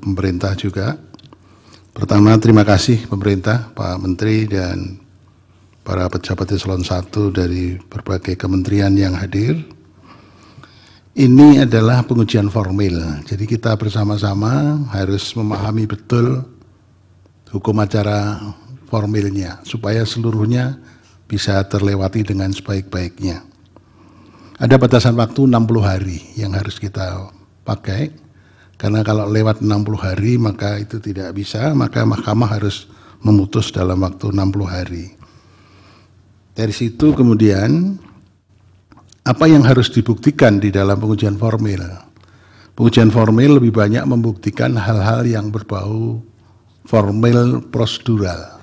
pemerintah juga. Pertama, terima kasih pemerintah, Pak Menteri dan para pejabat eselon 1 dari berbagai kementerian yang hadir. Ini adalah pengujian formil, jadi kita bersama-sama harus memahami betul hukum acara formilnya, supaya seluruhnya bisa terlewati dengan sebaik-baiknya. Ada batasan waktu 60 hari yang harus kita pakai, karena kalau lewat 60 hari maka itu tidak bisa, maka mahkamah harus memutus dalam waktu 60 hari. Dari situ kemudian, apa yang harus dibuktikan di dalam pengujian formil? Pengujian formil lebih banyak membuktikan hal-hal yang berbau formil prosedural.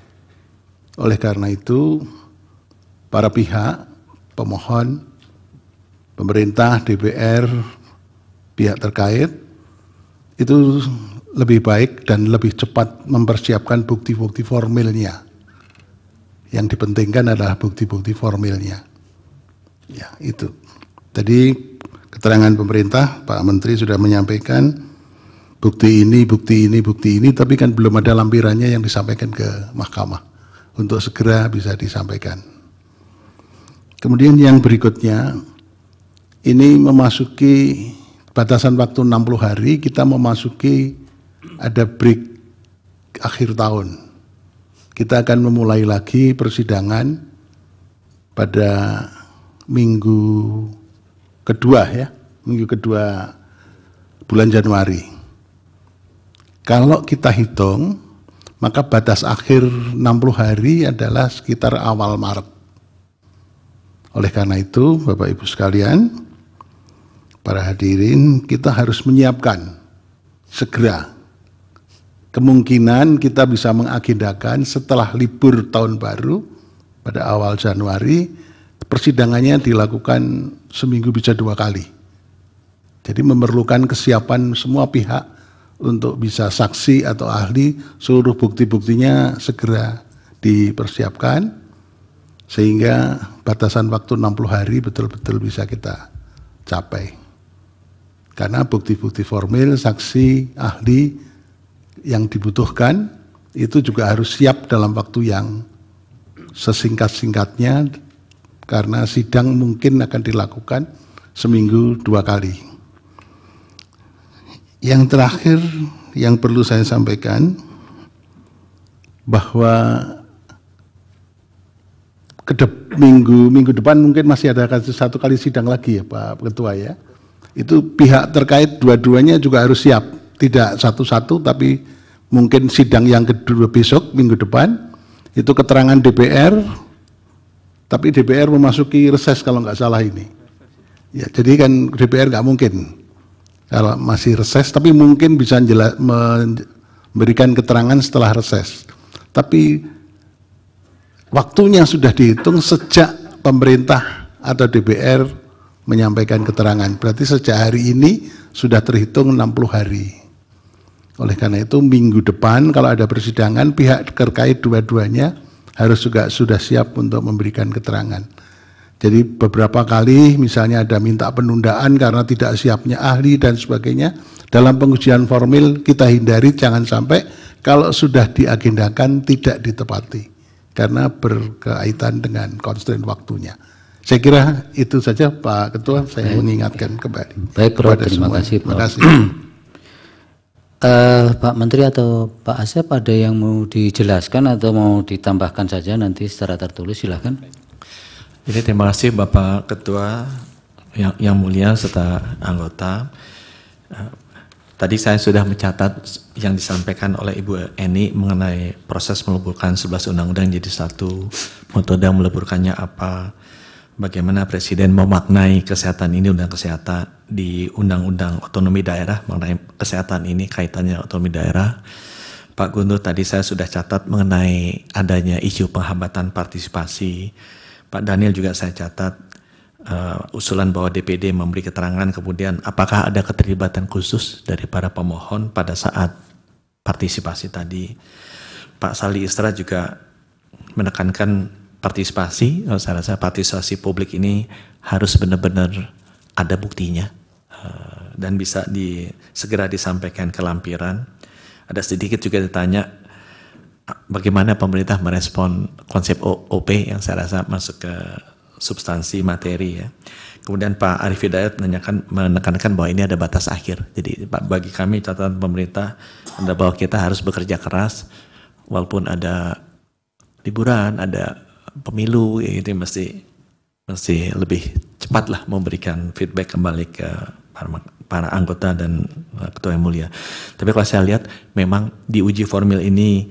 Oleh karena itu, para pihak, pemohon, pemerintah, DPR, pihak terkait, itu lebih baik dan lebih cepat mempersiapkan bukti-bukti formilnya. Yang dipentingkan adalah bukti-bukti formilnya. Ya, itu. Tadi keterangan pemerintah, Pak Menteri sudah menyampaikan bukti ini, bukti ini, bukti ini, tapi kan belum ada lampirannya yang disampaikan ke mahkamah untuk segera bisa disampaikan. Kemudian yang berikutnya, ini memasuki batasan waktu 60 hari, kita memasuki ada break akhir tahun. Kita akan memulai lagi persidangan pada minggu kedua ya, minggu kedua bulan Januari. Kalau kita hitung, maka batas akhir 60 hari adalah sekitar awal Maret. Oleh karena itu, Bapak Ibu sekalian, para hadirin, kita harus menyiapkan segera. Kemungkinan kita bisa mengagendakan setelah libur tahun baru pada awal Januari, persidangannya dilakukan seminggu bisa 2 kali. Jadi memerlukan kesiapan semua pihak untuk bisa saksi atau ahli, seluruh bukti-buktinya segera dipersiapkan, sehingga batasan waktu 60 hari betul-betul bisa kita capai. Karena bukti-bukti formil, saksi, ahli yang dibutuhkan itu juga harus siap dalam waktu yang sesingkat-singkatnya, karena sidang mungkin akan dilakukan seminggu 2 kali. Yang terakhir yang perlu saya sampaikan, bahwa minggu depan mungkin masih ada 1 kali sidang lagi ya Pak Ketua ya. Itu pihak terkait dua-duanya juga harus siap, tidak satu-satu, tapi mungkin sidang yang kedua besok minggu depan itu keterangan DPR, tapi DPR memasuki reses kalau nggak salah ini. Ya, jadi kan DPR nggak mungkin kalau masih reses, tapi mungkin bisa memberikan keterangan setelah reses. Tapi waktunya sudah dihitung sejak pemerintah atau DPR menyampaikan keterangan. Berarti sejak hari ini sudah terhitung 60 hari. Oleh karena itu minggu depan kalau ada persidangan, pihak terkait dua-duanya harus juga sudah siap untuk memberikan keterangan. Jadi beberapa kali misalnya ada minta penundaan karena tidak siapnya ahli dan sebagainya. Dalam pengujian formil kita hindari jangan sampai kalau sudah diagendakan tidak ditepati. Karena berkaitan dengan constraint waktunya. Saya kira itu saja Pak Ketua, saya mengingatkan kembali. Baik, Prof. Terima kasih, Prof. Terima kasih. Pak Menteri atau Pak Asep ada yang mau dijelaskan atau mau ditambahkan saja nanti secara tertulis, silakan. Jadi terima kasih Bapak Ketua yang mulia serta anggota. Tadi saya sudah mencatat yang disampaikan oleh Ibu Eni mengenai proses meleburkan 11 undang-undang jadi satu, metode meleburkannya apa, bagaimana Presiden memaknai kesehatan ini, undang kesehatan di Undang-Undang Otonomi Daerah, mengenai kesehatan ini kaitannya otonomi daerah. Pak Guntur tadi saya sudah catat mengenai adanya isu penghambatan partisipasi. Pak Daniel juga saya catat usulan bahwa DPD memberi keterangan, kemudian apakah ada keterlibatan khusus dari para pemohon pada saat partisipasi tadi. Pak Sali Isra juga menekankan partisipasi, saya rasa partisipasi publik ini harus benar-benar ada buktinya dan bisa segera disampaikan ke lampiran. Ada sedikit juga ditanya bagaimana pemerintah merespon konsep OP yang saya rasa masuk ke substansi materi ya. Kemudian Pak Arief Hidayat menekankan bahwa ini ada batas akhir. Jadi bagi kami catatan pemerintah adalah bahwa kita harus bekerja keras walaupun ada liburan, ada pemilu, ya itu mesti lebih cepat lah memberikan feedback kembali ke para anggota dan ketua yang mulia. Tapi kalau saya lihat memang di uji formil ini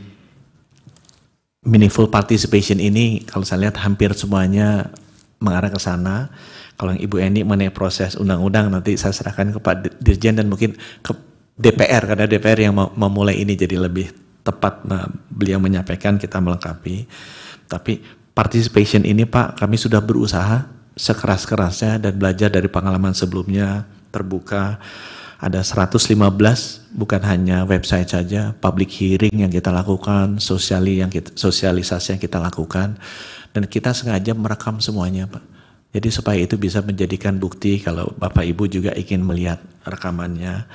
meaningful participation ini kalau saya lihat hampir semuanya mengarah ke sana. Kalau yang Ibu Eni mengenai proses undang-undang nanti saya serahkan ke Pak Dirjen dan mungkin ke DPR karena DPR yang memulai ini jadi lebih tepat beliau menyampaikan, kita melengkapi. Tapi participation ini Pak, kami sudah berusaha sekeras-kerasnya dan belajar dari pengalaman sebelumnya, terbuka. Ada 115, bukan hanya website saja, public hearing yang kita lakukan, sosialisasi yang kita lakukan, dan kita sengaja merekam semuanya Pak. Jadi supaya itu bisa menjadikan bukti kalau Bapak Ibu juga ingin melihat rekamannya.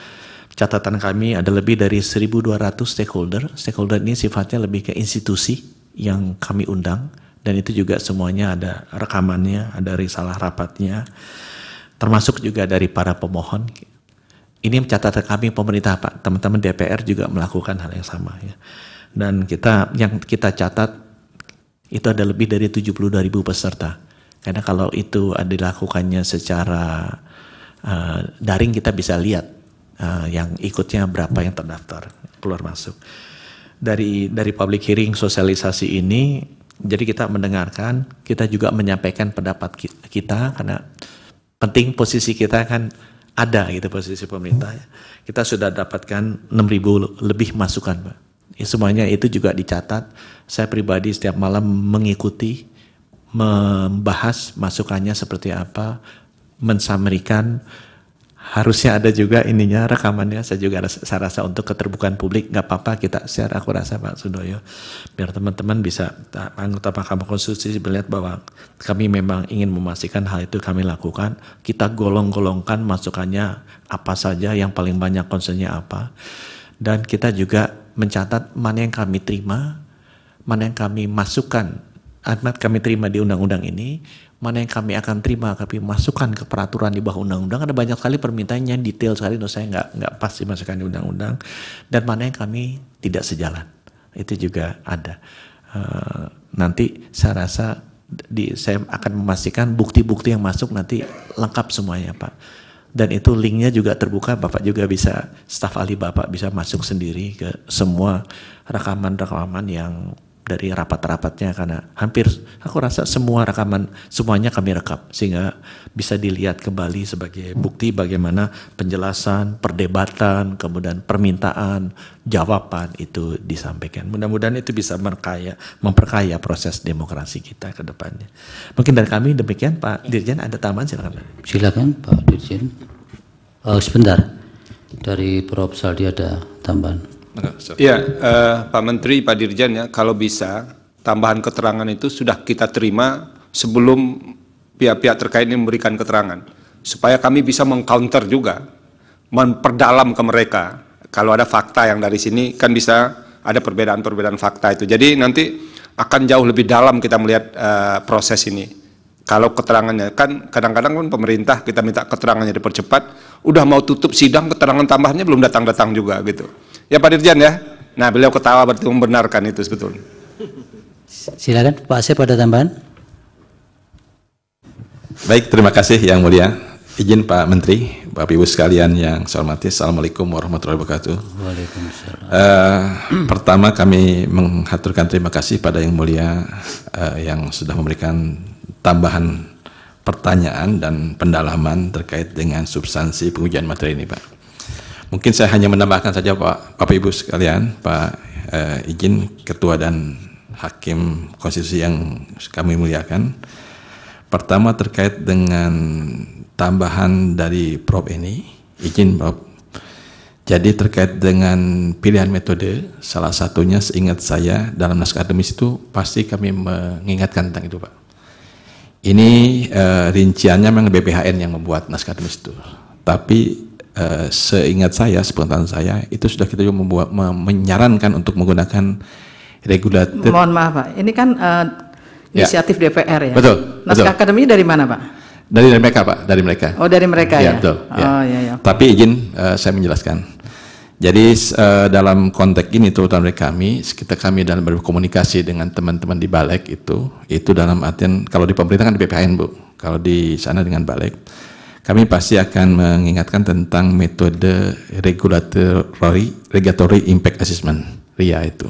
Catatan kami ada lebih dari 1.200 stakeholder. Stakeholder ini sifatnya lebih ke institusi yang kami undang, dan itu juga semuanya ada rekamannya, ada risalah rapatnya. termasuk juga dari para pemohon. Ini catatan kami pemerintah Pak, teman-teman DPR juga melakukan hal yang sama ya. Dan yang kita catat itu ada lebih dari 72.000 peserta. Karena kalau itu dilakukannya secara daring kita bisa lihat yang ikutnya berapa yang terdaftar keluar masuk. Dari public hearing sosialisasi ini, jadi kita mendengarkan, kita juga menyampaikan pendapat kita karena penting posisi kita kan ada gitu posisi pemerintah. Kita sudah dapatkan 6.000 lebih masukan, Pak. Semuanya itu juga dicatat. Saya pribadi setiap malam mengikuti, membahas masukannya seperti apa, mensamerikan. Harusnya ada juga ininya rekamannya. Saya rasa untuk keterbukaan publik nggak apa-apa kita share. Aku rasa Pak Sudoyo, biar teman-teman bisa anggota Mahkamah Konstitusi melihat bahwa kami memang ingin memastikan hal itu kami lakukan. Kita golong-golongkan masukannya apa saja, yang paling banyak concernnya apa, dan kita juga mencatat mana yang kami terima, mana yang kami masukkan, kami terima di undang-undang ini, mana yang kami akan terima, kami masukkan ke peraturan di bawah undang-undang. Ada banyak sekali permintaannya detail sekali, menurut saya nggak pas dimasukkan di undang-undang. Dan mana yang kami tidak sejalan, itu juga ada. Nanti saya rasa saya akan memastikan bukti-bukti yang masuk nanti lengkap semuanya Pak. Dan itu linknya juga terbuka, Bapak juga bisa, staf ahli Bapak bisa masuk sendiri ke semua rekaman-rekaman yang dari rapat-rapatnya, karena hampir aku rasa semua rekaman semuanya kami rekam sehingga bisa dilihat kembali sebagai bukti bagaimana penjelasan, perdebatan, kemudian permintaan, jawaban itu disampaikan. Mudah-mudahan itu bisa memperkaya proses demokrasi kita ke depannya. Mungkin dari kami demikian. Pak Dirjen ada tambahan, silakan. Silakan Pak Dirjen. Sebentar, dari Prof. Saldi ada tambahan. Ya, Pak Menteri, Pak Dirjen ya, kalau bisa tambahan keterangan itu sudah kita terima sebelum pihak-pihak terkait ini memberikan keterangan, supaya kami bisa mengcounter juga, memperdalam ke mereka. Kalau ada fakta yang dari sini kan bisa ada perbedaan-perbedaan fakta itu. Jadi nanti akan jauh lebih dalam kita melihat proses ini. Kalau keterangannya kan kadang-kadang kan pemerintah kita minta keterangannya dipercepat, udah mau tutup sidang keterangan tambahannya belum datang-datang juga gitu. Ya Pak Dirjen ya. Nah beliau ketawa berarti membenarkan itu sebetulnya. Silakan Pak Asep, ada tambahan? Baik, terima kasih Yang Mulia. Izin Pak Menteri, Bapak Ibu sekalian yang saya hormati, Assalamualaikum warahmatullahi wabarakatuh. Waalaikumsalam. Pertama kami mengaturkan terima kasih pada Yang Mulia yang sudah memberikan tambahan pertanyaan dan pendalaman terkait dengan substansi pengujian materi ini Pak. Mungkin saya hanya menambahkan saja Bapak Ibu sekalian, Pak izin Ketua dan Hakim Konstitusi yang kami muliakan. Pertama terkait dengan tambahan dari Prof ini, izin Prof. Jadi terkait dengan pilihan metode, salah satunya seingat saya dalam naskah akademis itu pasti kami mengingatkan tentang itu Pak. Ini rinciannya memang BPHN yang membuat naskah akademis itu, tapi seingat saya, sepengetahuan saya, itu sudah kita juga menyarankan untuk menggunakan regulator. Mohon maaf Pak, ini kan inisiatif DPR ya? Betul. Naskah akademi dari mana Pak? Dari mereka Pak, dari mereka. Oh dari mereka ya? Betul. Oh ya. Tapi izin saya menjelaskan. Jadi dalam konteks ini terutama dari kami dalam berkomunikasi dengan teman-teman di Balek itu dalam artian kalau di pemerintah kan di BPHN Bu, kalau di sana dengan Balek. Kami pasti akan mengingatkan tentang metode regulatory impact assessment (RIA) itu.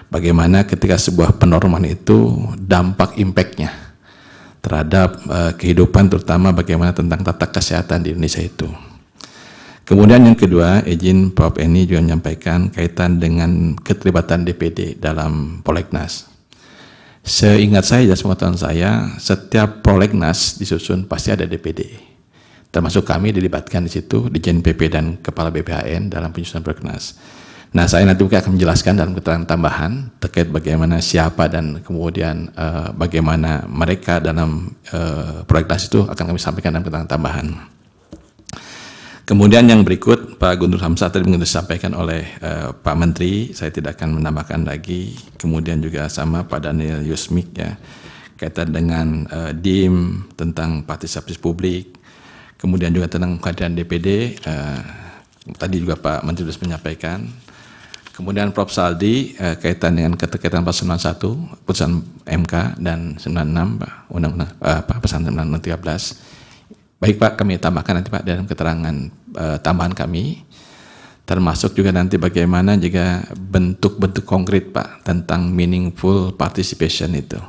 Bagaimana ketika sebuah penorman itu dampak impact-nya terhadap kehidupan, terutama bagaimana tentang tata kesehatan di Indonesia itu. Kemudian yang kedua, izin Prof. Eni juga menyampaikan kaitan dengan keterlibatan DPD dalam Prolegnas. Seingat saya dan sepengetahuan saya, setiap Prolegnas disusun pasti ada DPD. Termasuk kami dilibatkan di situ, di JNPP dan Kepala BPHN dalam penyusunan Prolegnas. Nah, saya nanti mungkin akan menjelaskan dalam keterangan tambahan terkait bagaimana siapa dan kemudian bagaimana mereka dalam Prolegnas itu akan kami sampaikan dalam keterangan tambahan. Kemudian yang berikut, Pak Guntur Hamzah tadi mungkin disampaikan oleh Pak Menteri, saya tidak akan menambahkan lagi. Kemudian juga sama Pak Daniel Yusmik ya, kaitan dengan DIM tentang partisipasi publik. kemudian juga tentang kehadiran DPD, tadi juga Pak Menteri sudah menyampaikan. Kemudian Prof. Saldi kaitan dengan keterkaitan pasal 91 putusan MK dan 96 Pak, Undang-Undang pasal 13. Baik Pak, kami tambahkan nanti Pak dalam keterangan tambahan kami, termasuk juga nanti bagaimana juga bentuk-bentuk konkret Pak tentang meaningful participation itu.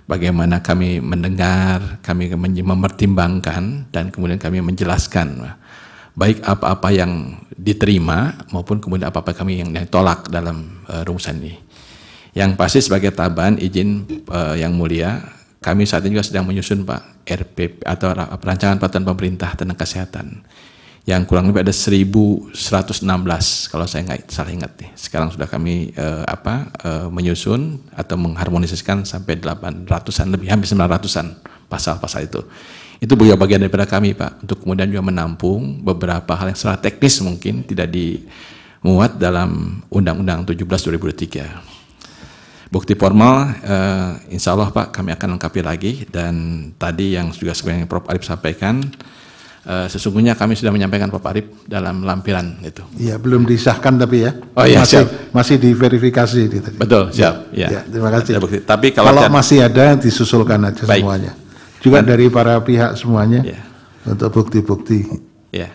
Bagaimana kami mendengar, kami mempertimbangkan, dan kemudian kami menjelaskan baik apa-apa yang diterima maupun kemudian apa-apa kami yang ditolak dalam rumusan ini. Yang pasti sebagai tambahan izin yang mulia, kami saat ini juga sedang menyusun Pak RPP atau rancangan peraturan pemerintah tentang kesehatan yang kurang lebih ada 1116 kalau saya nggak salah ingat nih. Sekarang sudah kami menyusun atau mengharmonisasikan sampai 800-an lebih, hampir 900-an pasal-pasal itu. Itu juga bagian daripada kami Pak, untuk kemudian juga menampung beberapa hal yang secara teknis mungkin tidak dimuat dalam Undang-Undang 17/2003. Bukti formal, insya Allah Pak kami akan lengkapi lagi, dan tadi yang juga seperti yang Prof. Arif sampaikan, sesungguhnya kami sudah menyampaikan Pak Arif dalam lampiran itu. Iya, belum disahkan tapi ya. Oh iya, masih diverifikasi itu tadi. Betul, siap. Ya. Terima kasih. Tapi kalau masih ada disusulkan aja baik. Semuanya. Juga dari para pihak semuanya untuk bukti-bukti. Ya.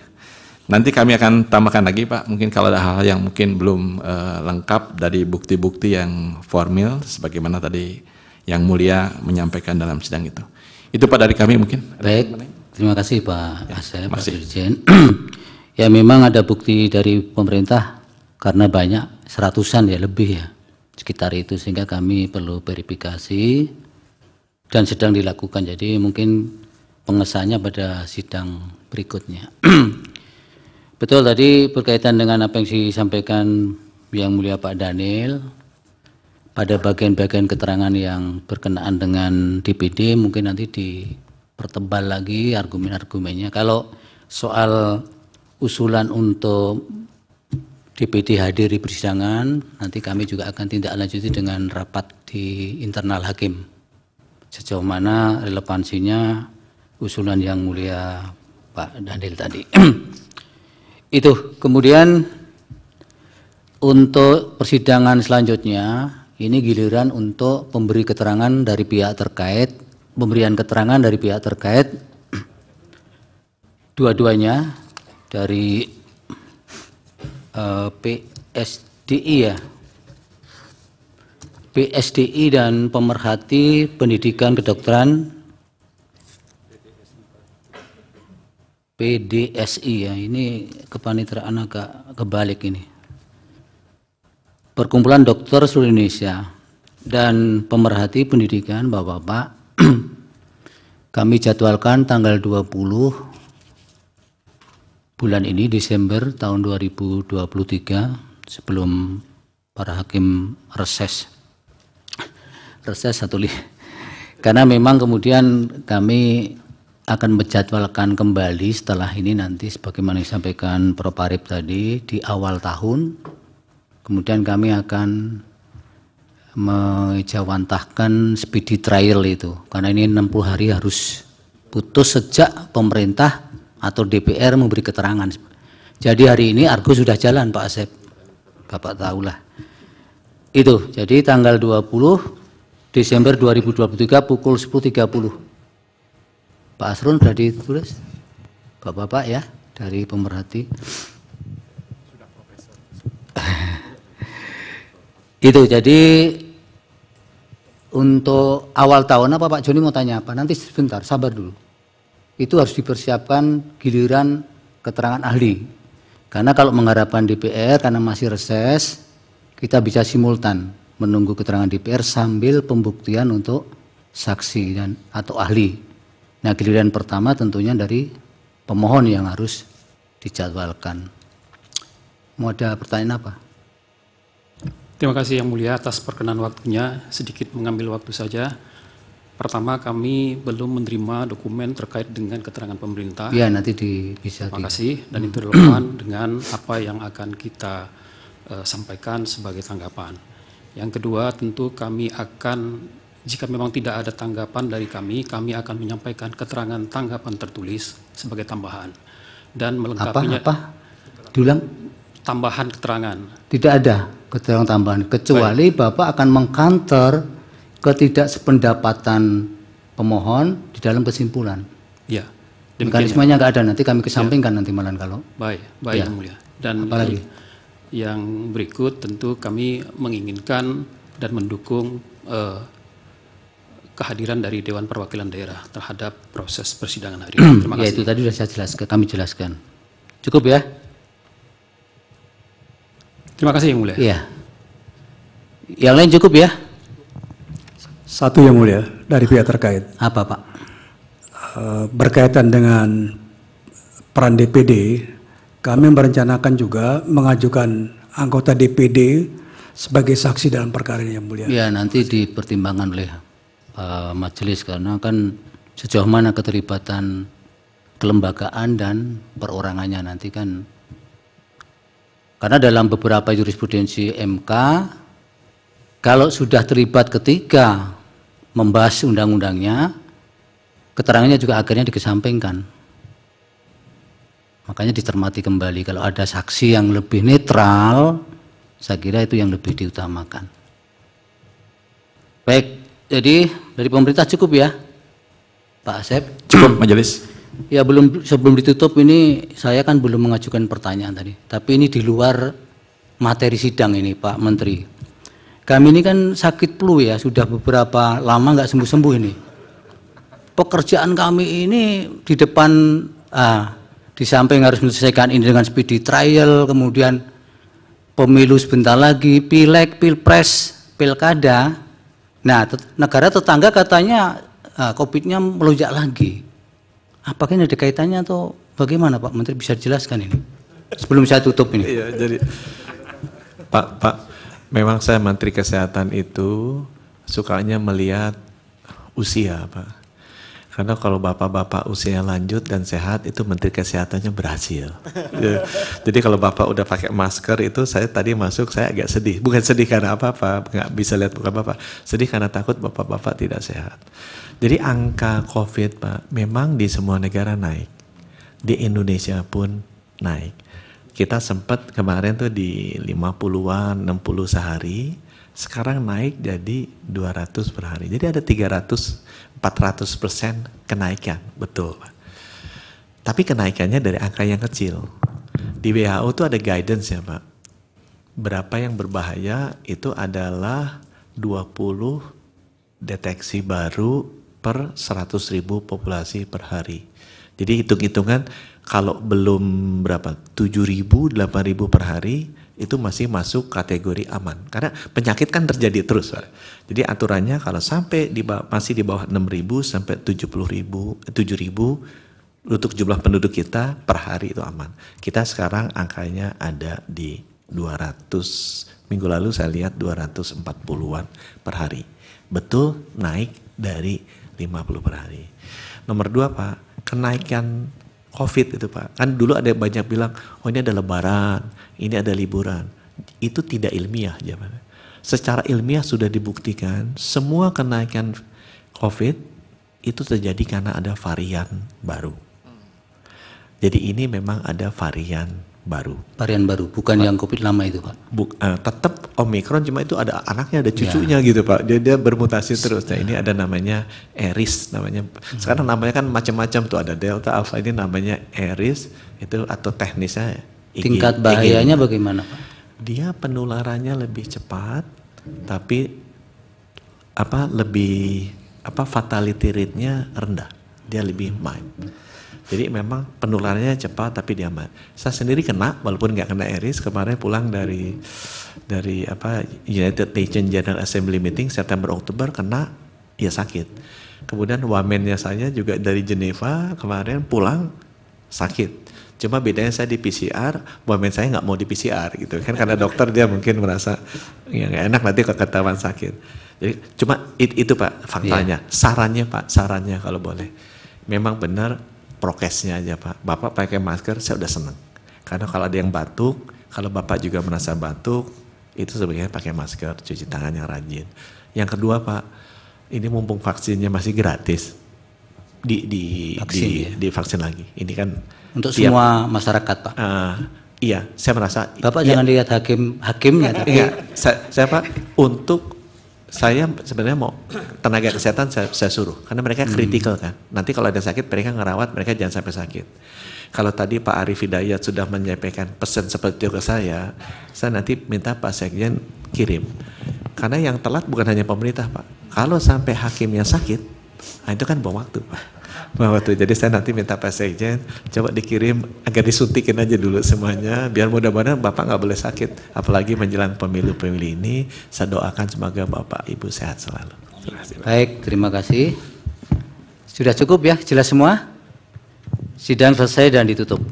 Nanti kami akan tambahkan lagi Pak, mungkin kalau ada hal-hal yang mungkin belum lengkap dari bukti-bukti yang formal, sebagaimana tadi yang mulia menyampaikan dalam sidang itu. Itu Pak dari kami mungkin. Baik, terima kasih Pak Asep, Pak Dirjen. Ya memang ada bukti dari pemerintah karena banyak, seratusan ya lebih ya, sekitar itu, sehingga kami perlu verifikasi dan sedang dilakukan. Jadi mungkin pengesahannya pada sidang berikutnya. Betul tadi berkaitan dengan apa yang disampaikan Yang Mulia Pak Daniel, pada bagian-bagian keterangan yang berkenaan dengan DPD mungkin nanti dipertebal lagi argumen-argumennya. Kalau soal usulan untuk DPD hadir di persidangan, nanti kami juga akan tindak lanjuti dengan rapat di internal hakim. Sejauh mana relevansinya usulan Yang Mulia Pak Daniel tadi. Itu. Kemudian untuk persidangan selanjutnya, ini giliran untuk pemberi keterangan dari pihak terkait, pemberian keterangan dari pihak terkait, dua-duanya dari PSDI ya, PSDI dan pemerhati pendidikan kedokteran, PDSI ya, ini kepaniteraan agak kebalik ini. Perkumpulan Dokter Seluruh Indonesia dan pemerhati pendidikan Bapak-Bapak, kami jadwalkan tanggal 20 bulan ini, Desember tahun 2023, sebelum para hakim reses karena memang kemudian kami akan menjadwalkan kembali setelah ini nanti sebagaimana disampaikan Prof. Arif tadi di awal tahun. Kemudian kami akan mejawantahkan speedy trial itu, karena ini 60 hari harus putus sejak pemerintah atau DPR memberi keterangan. Jadi hari ini Argo sudah jalan Pak Asep, Bapak tahulah. Itu, jadi tanggal 20 Desember 2023 pukul 10.30. Pak Asrun sudah ditulis? Bapak-bapak ya, dari pemerhati. Itu, jadi untuk awal tahun apa Pak Joni mau tanya apa? Nanti sebentar, sabar dulu. Itu harus dipersiapkan giliran keterangan ahli. Karena kalau mengharapkan DPR karena masih reses, kita bisa simultan menunggu keterangan DPR sambil pembuktian untuk saksi dan atau ahli. Nah, giliran pertama tentunya dari pemohon yang harus dijadwalkan. Mau ada pertanyaan apa? Terima kasih Yang Mulia atas perkenan waktunya. Sedikit mengambil waktu saja. Pertama, kami belum menerima dokumen terkait dengan keterangan pemerintah. Ya, nanti bisa. Terima kasih, dan itu relevan dengan apa yang akan kita sampaikan sebagai tanggapan. Yang kedua, tentu kami akan Jika memang tidak ada tanggapan dari kami akan menyampaikan keterangan tanggapan tertulis sebagai tambahan dan melengkapinya. Apa? Diulang? Tambahan keterangan. Tidak ada keterangan tambahan, kecuali Bapak akan mengkanter ketidaksependapatan pemohon di dalam kesimpulan. Ya. Mekanismenya nggak ada, nanti kami kesampingkan nanti malam kalau. Baik Ya. Yang Mulia. Dan apalagi? Yang berikut tentu kami menginginkan dan mendukung kehadiran dari Dewan Perwakilan Daerah terhadap proses persidangan hari ini. Terima kasih. Ya, itu tadi sudah saya jelaskan, kami jelaskan. Cukup ya? Terima kasih Yang Mulia. Iya. Yang lain cukup ya? Satu Yang Mulia dari pihak terkait. Apa Pak? Berkaitan dengan peran DPD, kami merencanakan juga mengajukan anggota DPD sebagai saksi dalam perkara ini Yang Mulia. Ya, nanti dipertimbangkan oleh majelis, karena kan sejauh mana keterlibatan kelembagaan dan perorangannya nanti kan, karena dalam beberapa jurisprudensi MK kalau sudah terlibat ketika membahas undang-undangnya, keterangannya juga akhirnya dikesampingkan. Makanya dicermati kembali, kalau ada saksi yang lebih netral, saya kira itu yang lebih diutamakan. Baik, jadi dari pemerintah cukup ya, Pak Asep? Cukup majelis. Ya, sebelum ditutup ini saya kan belum mengajukan pertanyaan tadi, tapi ini di luar materi sidang ini Pak Menteri. Kami ini kan sakit flu ya, sudah beberapa lama nggak sembuh-sembuh ini. Pekerjaan kami ini di depan, di samping harus menyelesaikan ini dengan speedy trial, kemudian pemilu sebentar lagi, pileg, pilpres, pilkada. Nah, negara tetangga katanya COVID-nya melonjak lagi. Apakah ini ada kaitannya atau bagaimana Pak Menteri, bisa dijelaskan ini? Sebelum saya tutup ini. Iya, jadi Pak, memang saya Menteri Kesehatan itu sukanya melihat usia Pak. Karena kalau bapak-bapak usia lanjut dan sehat itu Menteri Kesehatannya berhasil. Jadi kalau bapak udah pakai masker itu, saya tadi masuk saya agak sedih. Bukan sedih karena apa-apa, nggak bisa lihat muka bapak. Sedih karena takut bapak-bapak tidak sehat. Jadi angka COVID Pak, memang di semua negara naik. Di Indonesia pun naik. Kita sempat kemarin tuh di 50-an, 60 sehari. Sekarang naik jadi 200 per hari. Jadi ada 400% kenaikan, betul Pak. Tapi kenaikannya dari angka yang kecil. Di WHO itu ada guidance ya Pak. Berapa yang berbahaya itu adalah 20 deteksi baru per 100.000 populasi per hari. Jadi hitung-hitungan kalau belum berapa, 7.000, 8.000 per hari, itu masih masuk kategori aman. Karena penyakit kan terjadi terus Pak. Jadi aturannya kalau sampai masih di bawah 6.000 sampai 7.000 untuk jumlah penduduk kita per hari itu aman. Kita sekarang angkanya ada di 200, minggu lalu saya lihat 240-an per hari. Betul naik dari 50 per hari. Nomor 2 Pak, kenaikan COVID itu Pak, kan dulu ada banyak bilang, oh ini ada lebaran, ini ada liburan. Itu tidak ilmiah jawabannya. Secara ilmiah sudah dibuktikan, semua kenaikan COVID itu terjadi karena ada varian baru. Jadi ini memang ada varian baru. Varian baru, bukan yang COVID lama itu Pak? Tetap Omicron, cuma itu ada anaknya, ada cucunya ya, gitu Pak. Dia bermutasi terus. Nah ini ada namanya Eris, namanya. Sekarang namanya kan macam-macam tuh, ada Delta, Alpha, ini namanya Eris itu atau teknisnya. Tingkat bahayanya bagaimana Pak? Dia penularannya lebih cepat, tapi fatality rate-nya rendah. Dia lebih mild. Jadi memang penularannya cepat tapi dia aman. Saya sendiri kena, walaupun nggak kena Eris, kemarin pulang dari United Nations General Assembly Meeting September Oktober, kena, ya sakit. Kemudian wamennya saya juga dari Geneva kemarin pulang sakit. Cuma bedanya saya di PCR, wamen saya nggak mau di PCR gitu kan, karena dokter dia mungkin merasa ya nggak enak nanti kalau ketahuan sakit. Jadi cuma itu Pak faktanya. Sarannya Pak, sarannya kalau boleh, memang benar prokesnya aja Pak. Bapak pakai masker saya udah seneng. Karena kalau ada yang batuk, kalau Bapak juga merasa batuk, itu sebaiknya pakai masker, cuci tangan yang rajin. Yang kedua Pak, ini mumpung vaksinnya masih gratis, divaksin lagi. Ini kan untuk semua masyarakat, Pak. Iya, saya merasa. Bapak jangan lihat hakimnya, tapi saya Pak, untuk saya sebenarnya mau tenaga kesehatan saya suruh, karena mereka kritikal kan. Nanti kalau ada sakit mereka ngerawat, mereka jangan sampai sakit. Kalau tadi Pak Arief Hidayat sudah menyampaikan pesan seperti itu ke saya nanti minta Pak Sekjen kirim. Karena yang telat bukan hanya pemerintah, Pak. Kalau sampai hakimnya sakit, itu kan buang waktu, Pak. Jadi saya nanti minta Pak Sekjen coba dikirim agar disuntikin aja dulu semuanya, biar mudah-mudahan Bapak nggak boleh sakit. Apalagi menjelang pemilu-pemilu ini, saya doakan semoga Bapak Ibu sehat selalu. Baik, terima kasih. Sudah cukup ya, jelas semua? Sidang selesai dan ditutup.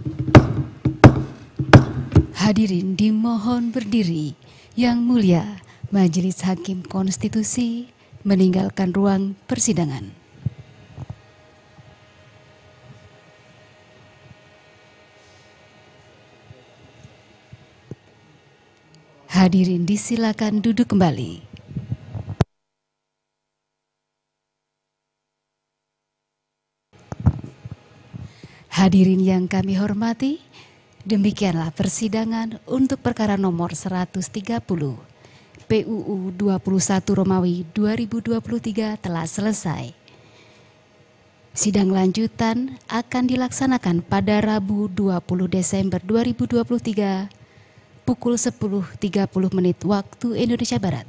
Hadirin dimohon berdiri. Yang mulia Majelis Hakim Konstitusi meninggalkan ruang persidangan. Hadirin disilakan duduk kembali. Hadirin yang kami hormati, demikianlah persidangan untuk perkara nomor 130 PUU 21 Romawi 2023 telah selesai. Sidang lanjutan akan dilaksanakan pada Rabu 20 Desember 2023 pukul 10.30 waktu Indonesia Barat.